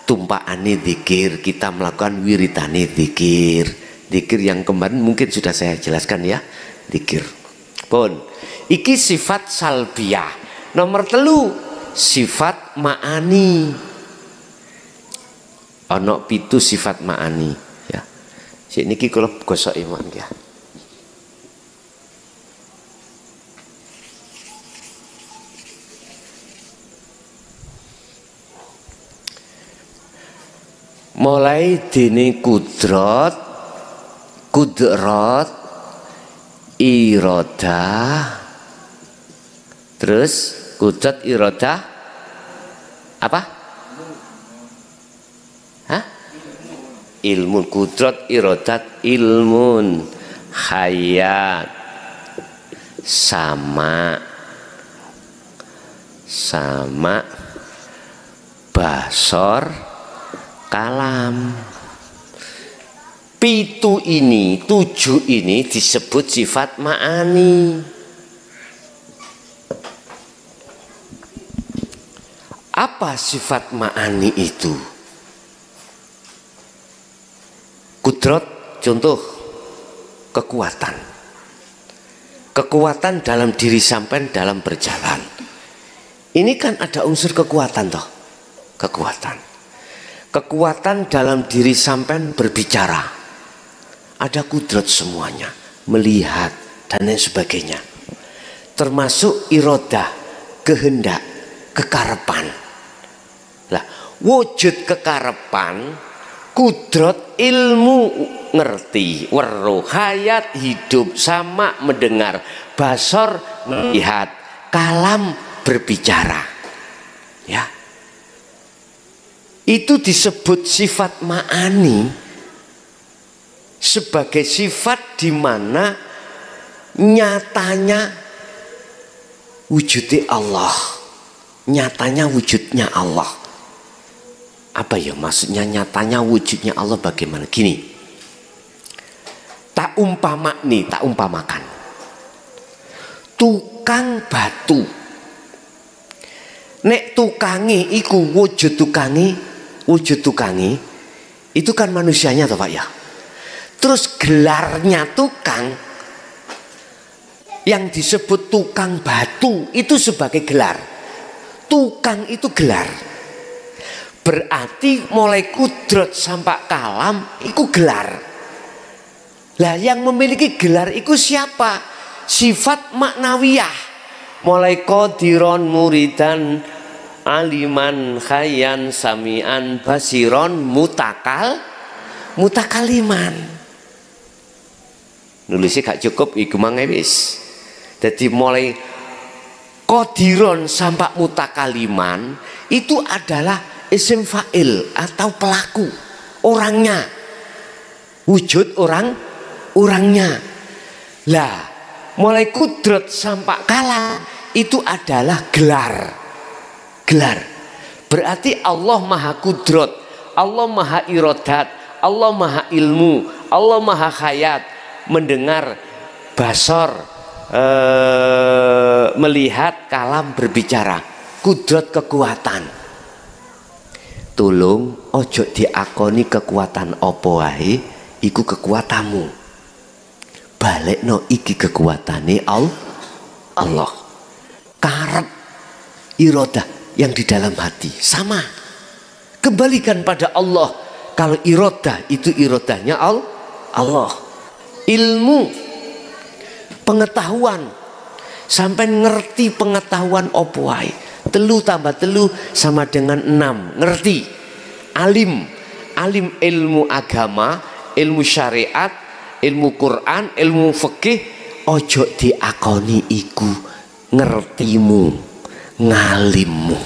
tumpaane zikir, kita melakukan wiridane zikir. Zikir yang kemarin mungkin sudah saya jelaskan ya. Zikir pun iki sifat salbiyah. Nomor 3 sifat ma'ani. Ono 7 sifat ma'ani ya. Sik niki kula gosok iman ya. Mulai dini kudrat, iradah, terus kudrat iradah apa? Hah? Ilmun, kudrat iradat ilmun, hayat, sama, sama, basor, kalam. 7 ini disebut sifat ma'ani. Apa sifat ma'ani itu? Kudrat, contoh kekuatan. Kekuatan dalam diri sampean dalam berjalan. Ini kan ada unsur kekuatan toh. Kekuatan. Kekuatan dalam diri sampean berbicara. Ada kudrat semuanya, melihat dan lain sebagainya. Termasuk irodah, kehendak, kekarepan. Lah, wujud kekarepan, kudrat, ilmu ngerti, weruh, hayat hidup, sama mendengar, basor melihat, kalam berbicara. Ya. Itu disebut sifat ma'ani. Sebagai sifat di mana nyatanya wujudnya Allah, nyatanya wujudnya Allah. Apa ya maksudnya nyatanya wujudnya Allah bagaimana? Gini, tak umpamakan tukang batu. Nek tukangi iku wujud tukangi itu kan manusianya toh Pak ya. Terus gelarnya tukang yang disebut tukang batu itu sebagai gelar. Tukang itu gelar. Berarti mulai kudrat sampai kalam itu gelar. Lah yang memiliki gelar itu siapa? Sifat maknawiyah. Mulai qadiron, muridan, aliman, khayyan, sami'an, basiron, mutakaliman. Nulisnya gak cukup iku mangewis. Jadi mulai qadiron sampai mutakaliman itu adalah isim fa'il atau pelaku, orangnya. Wujud orangnya. Lah, mulai kudrat sampai kalam itu adalah gelar. Berarti Allah maha kudrat, Allah maha irodat, Allah maha ilmu, Allah maha hayat, mendengar, basor, melihat, kalam berbicara. Kudrat kekuatan. Tolong ojo diakoni kekuatan apa wae iku kekuatanmu. Balekno iki kekuatane Allah. Karep, irodah yang di dalam hati sama. Kembalikan pada Allah. Kalau irodah itu irodahnya Allah. Ilmu, pengetahuan, sampai ngerti pengetahuan opo wae. 3 tambah 3 sama dengan 6. Ngerti. Alim ilmu agama, ilmu syariat, ilmu Quran, ilmu fikih. Ojo diakoni iku ngertimu, ngalimmu.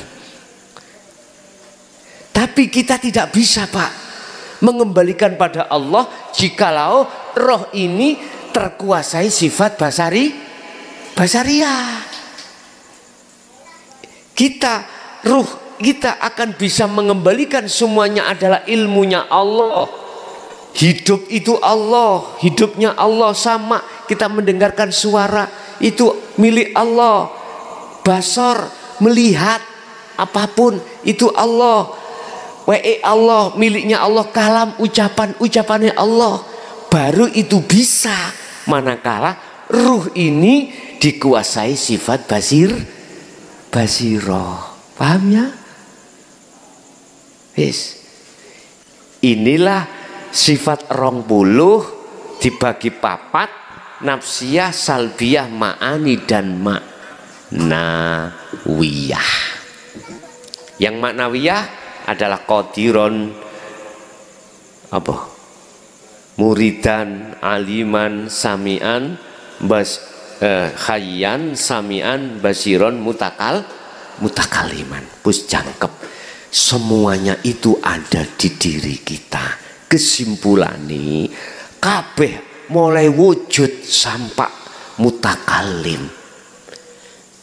Tapi kita tidak bisa Pak mengembalikan pada Allah jikalau roh ini terkuasai sifat basariah. Ruh kita akan bisa mengembalikan semuanya adalah ilmunya Allah. Hidup itu Allah, hidupnya Allah sama. Kita mendengarkan suara itu milik Allah. Basor, melihat apapun itu Allah. Allah, miliknya Allah. Kalam, ucapannya Allah. Baru itu bisa. Manakala ruh ini dikuasai sifat basiroh. Paham ya? Inilah sifat 20 dibagi 4. Nafsiyah, salbiyah, ma'ani dan maknawiyah. Yang maknawiyah adalah qadiron, muridan, aliman, sami'an, khayyan, sami'an, basiron, mutakaliman. Pus jangkep. Semuanya itu ada di diri kita. Kesimpulannya kabeh mulai wujud sampai mutakalim.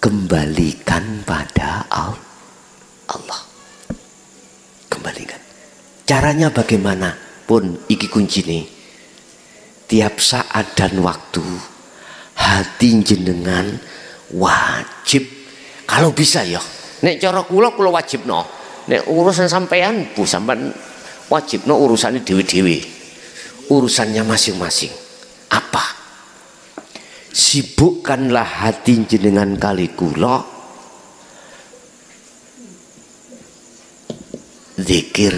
kembalikan pada Allah. Kembalikan. Caranya bagaimana? Pun iki kuncine. Tiap saat dan waktu hati jenengan wajib, kalau bisa ya. Nek cara kula wajib no. Nek urusan sampean bu sampean wajib no urusannya dewi-dewi. Urusannya masing-masing. Apa? Sibukkanlah hati jenengan kali kula zikir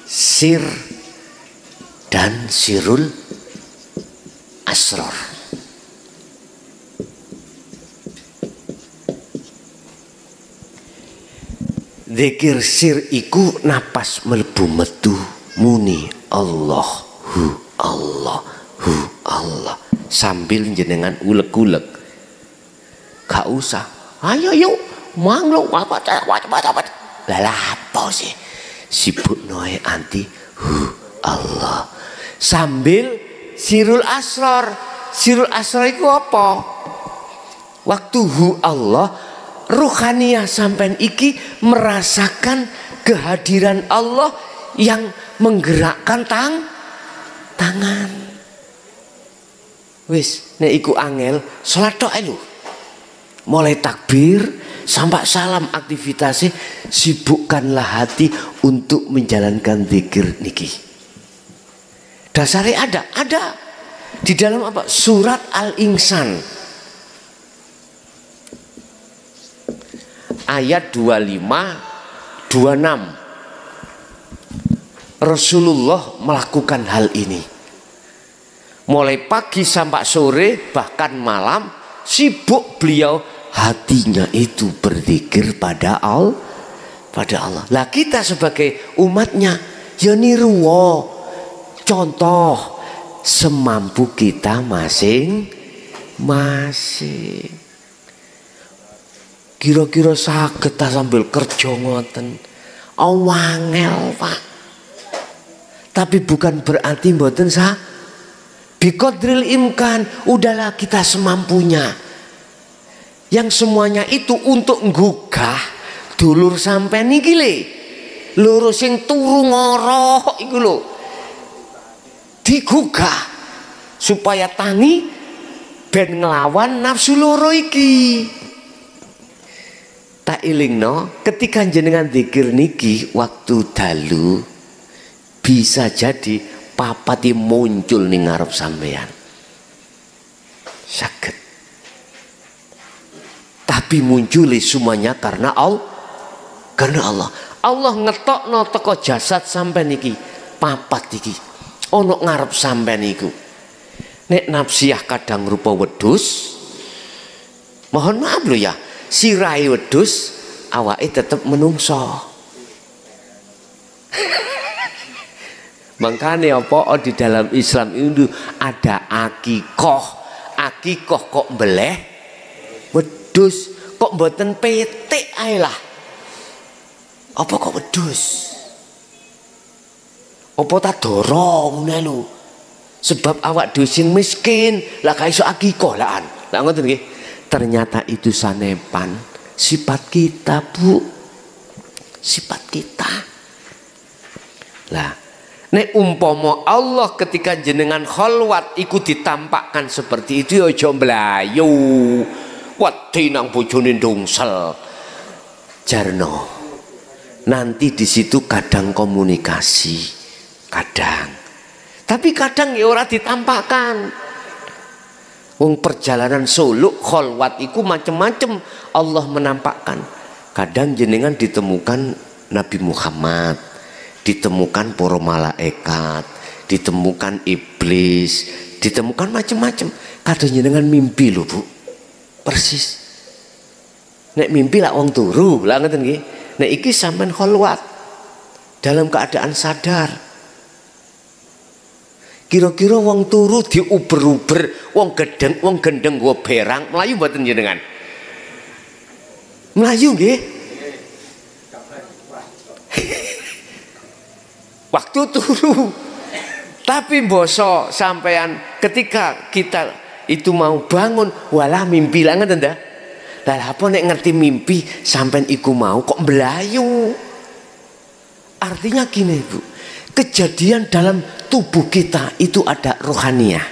sir dan sirul asrar. Zikir sir iku napas mlebu metu muni Allahu Allahu Allah sambil jenengan ulek-ulek. Gak usah. Ayo yuk, manglo apa. Lah apa sih? Sibuk noe anti Allah. Sambil sirul asrar. Sirul asrar itu apa? Waktu Allah ruhaniyah sampean iki merasakan kehadiran Allah yang menggerakkan tangan. Wis, nek iku angel, salat tok ae lho. Mulai takbir sampai salam aktivitasnya, sibukkanlah hati untuk menjalankan zikir niki. Dasarnya ada di dalam apa? Surat Al-Insan ayat 25 26. Rasulullah melakukan hal ini. Mulai pagi sampai sore bahkan malam sibuk beliau hatinya itu berzikir pada Allah. Lah kita sebagai umatnya ya niru contoh semampu kita masing-masing. Kira-kira saged ta sambil kerja ngoten. Wangel, Pak. Tapi bukan berarti mboten biqadril imkan, udahlah kita semampunya. Yang semuanya itu untuk nggugah dulur sampean niki le. Loro sing turu ngorok iku lho. Digugah supaya tangi ben nglawan nafsu loro iki. Tak ilingno ketika jenengan zikir niki waktu dalu bisa jadi papati muncul ning ngarep sampean. Saged. Tapi muncul semuanya karena Allah. Allah ngetokno teko jasad sampean iki, papat iki. Ono ngarep sampean iku. Nek nafsiyah kadang rupa wedhus. Mohon maaf lho ya, sirahe wedhus, awake tetep menungso. Makanya apa di dalam Islam itu ada akikoh. Akikoh kok beleh wedhus, kok mboten petik ae lah. Apa kok wedhus? Apa tak dorong ngene lho. Sebab awak dhewe sing miskin, lah gak iso akikoh lah. Lah ngoten nggih. Ternyata itu sanepan sifat kita, Bu. Sifat kita. Lah nek umpama Allah ketika jenengan khalwat iku ditampakkan seperti itu ya aja mlayu. Wedi nang bojone ndungsel. Jarno. Nanti di situ kadang komunikasi, kadang. Tapi kadang ya ora ditampakkan. Wong perjalanan suluk khalwat iku macem-macem Allah menampakkan. Kadang jenengan ditemukan Nabi Muhammad, ditemukan para malaikat, ditemukan iblis, ditemukan macam-macam. Kadang jenengan mimpi lho, Bu. Persis. Nek mimpi lah wong turu, lah ngoten nggih. Nek iki sampean khalwat dalam keadaan sadar. Kira-kira wong turu diuber-uber, wong gendeng nggo berang, mlayu mboten jenengan? Mlayu nggih. Waktu turu. Tapi boso sampean ketika kita itu mau bangun, walah mimpi lah ngoten ta. Lah apa nek ngerti mimpi sampean iku mau kok mbelayu? Artinya gini Bu, kejadian dalam tubuh kita itu ada rohaniah.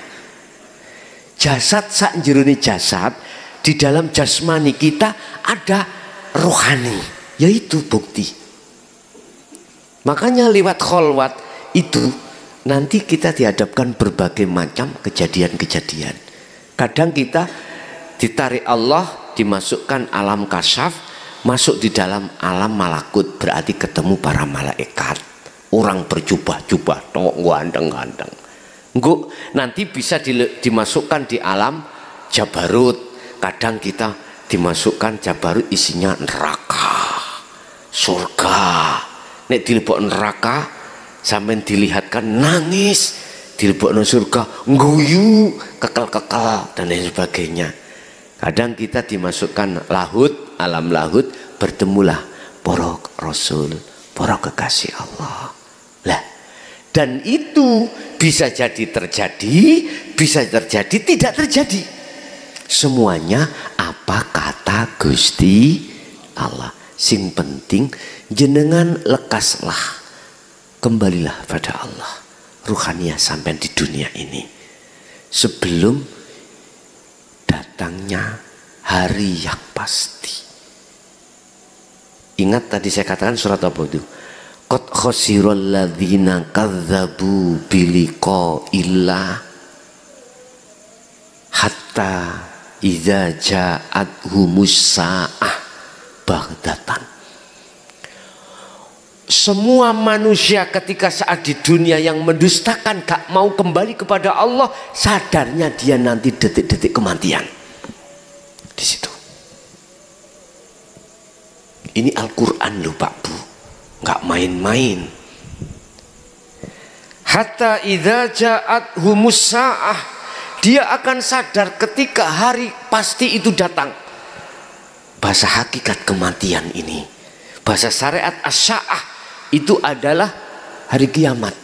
Jasad sak jerone jasad, di dalam jasmani kita ada rohani, yaitu bukti. Makanya lewat kholwat itu nanti kita dihadapkan berbagai macam kejadian-kejadian. Kadang kita ditarik Allah, dimasukkan alam kasyaf, masuk di dalam alam malakut, berarti ketemu para malaikat. Orang berjubah-jubah, ganteng-ganteng. Nanti bisa dimasukkan di alam Jabarut. Kadang kita dimasukkan Jabarut isinya neraka, surga. Nek dilebok neraka, sampai dilihatkan nangis, dilebok surga, guyu, kekal-kekal dan lain sebagainya. Kadang kita dimasukkan lahut, alam lahut, bertemulah para rasul, para kekasih Allah. Lah, dan itu bisa jadi terjadi, bisa terjadi tidak terjadi. Semuanya apa kata Gusti Allah. Sing penting jenengan lekaslah, kembalilah pada Allah. Ruhaniah sampai di dunia ini sebelum datangnya hari yang pasti. Ingat tadi saya katakan surat apa itu? Qad khasiral ladzina kadzdzabu biliqa'illah hatta idza ja'athumus sa'ah baghtatan. Semua manusia ketika saat di dunia yang mendustakan, gak mau kembali kepada Allah, sadarnya dia nanti detik-detik kematian. Di situ. Ini Al-Quran loh Pak Bu, gak main-main. Hatta idza ja'athumus sa'ah, dia akan sadar ketika hari pasti itu datang. Bahasa hakikat kematian ini, bahasa syariat as-sa'ah itu adalah hari kiamat.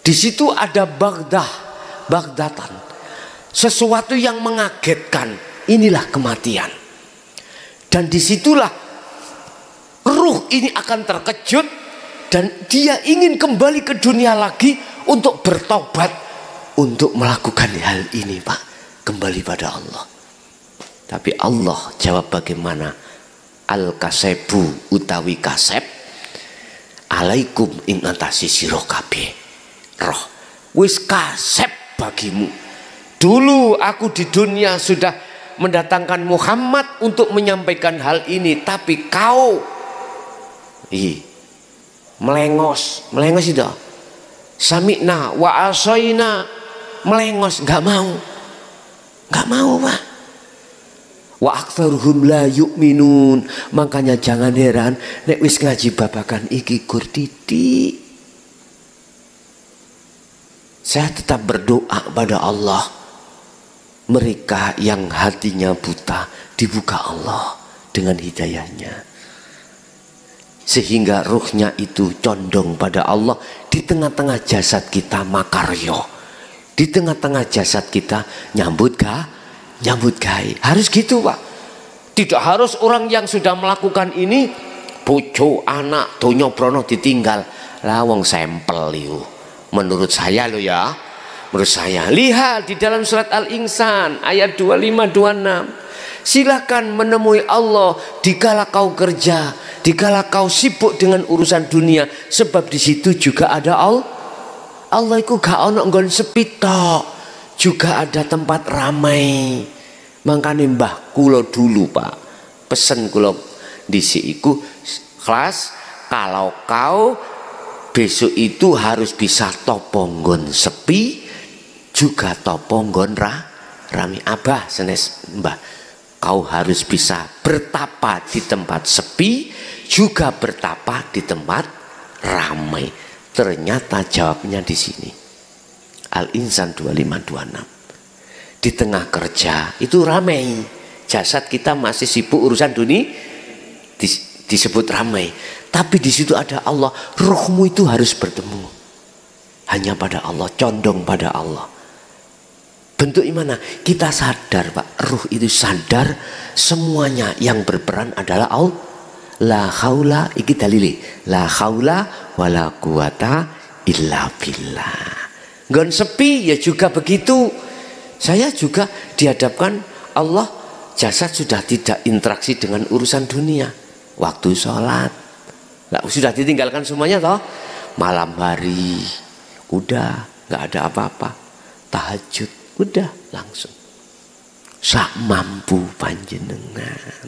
Di situ ada baghdatan, sesuatu yang mengagetkan. Inilah kematian. Dan disitulah ruh ini akan terkejut dan dia ingin kembali ke dunia lagi untuk bertobat, untuk melakukan hal ini Pak, kembali pada Allah. Tapi Allah jawab bagaimana? Al-kasebu utawi kasep alaikum ing atasi sira kabeh. Roh wis kasep bagimu. Dulu aku di dunia sudah mendatangkan Muhammad untuk menyampaikan hal ini, tapi kau melengos itu. Sami'na wa asaina, melengos, enggak mau Pak. Wa aktsaruhum la yu'minun. Makanya jangan heran nek wis ngaji babakan iki gur titik. Saya tetap berdoa pada Allah, mereka yang hatinya buta dibuka Allah dengan hidayahnya, sehingga ruhnya itu condong pada Allah. Di tengah-tengah jasad kita makaryo, di tengah-tengah jasad kita nyambut gawe. Harus gitu Pak. Tidak harus orang yang sudah melakukan ini bojo anak donya brono ditinggal. Lah wong sampel itu. Menurut saya loh ya. Menurut saya. Lihat di dalam surat Al-Insan ayat 25-26. Silakan menemui Allah dikala kau kerja, dikala kau sibuk dengan urusan dunia, sebab di situ juga ada Allah. Allah itu gak ono nggon sepi tok, juga ada tempat ramai. Makanya mbah kula dulu Pak, pesen kula disiku kelas, kalau kau besok itu harus bisa toponggon sepi, juga toponggon rame. Abah senes mbah, kau harus bisa bertapa di tempat sepi, juga bertapa di tempat ramai. Ternyata jawabnya di sini. Al-Insan 25-26. Di tengah kerja itu ramai, jasad kita masih sibuk urusan dunia, disebut ramai. Tapi di situ ada Allah. Rohmu itu harus bertemu hanya pada Allah, condong pada Allah. Bentuk mana? Kita sadar Pak, ruh itu sadar semuanya yang berperan adalah Allah. La haula iki dalile. La haula wala quwata illa billah. Nggon sepi ya juga begitu. Saya juga dihadapkan Allah, jasad sudah tidak interaksi dengan urusan dunia. Waktu sholat sudah ditinggalkan semuanya toh. Malam hari udah nggak ada apa-apa. Tahajud udah langsung. Sak mampu panjenengan.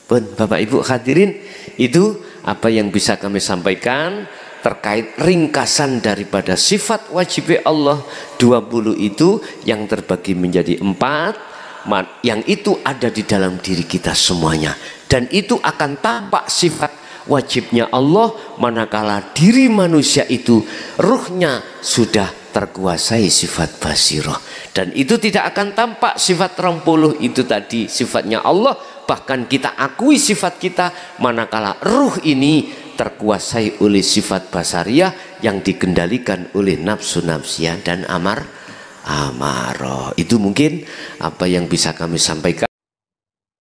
Pun Bapak Ibu hadirin, itu apa yang bisa kami sampaikan terkait ringkasan daripada sifat wajib Allah 20 itu yang terbagi menjadi 4, yang itu ada di dalam diri kita semuanya, dan itu akan tampak sifat wajibnya Allah manakala diri manusia itu ruhnya sudah terkuasai sifat basiroh, dan itu tidak akan tampak sifat 30 itu tadi sifatnya Allah. Bahkan kita akui sifat kita manakala ruh ini terkuasai oleh sifat basariah yang dikendalikan oleh nafsu nafsiyah dan amarah. Itu mungkin apa yang bisa kami sampaikan.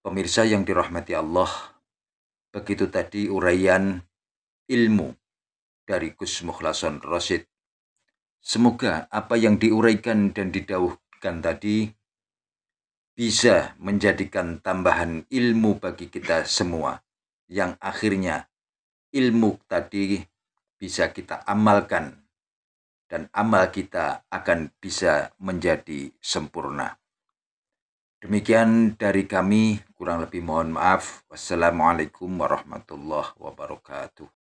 Pemirsa yang dirahmati Allah, begitu tadi uraian ilmu dari Gus Mukhlason Rosyid. Semoga apa yang diuraikan dan didauhkan tadi bisa menjadikan tambahan ilmu bagi kita semua, yang akhirnya ilmu tadi bisa kita amalkan dan amal kita akan bisa menjadi sempurna. Demikian dari kami, kurang lebih mohon maaf. Wassalamualaikum warahmatullahi wabarakatuh.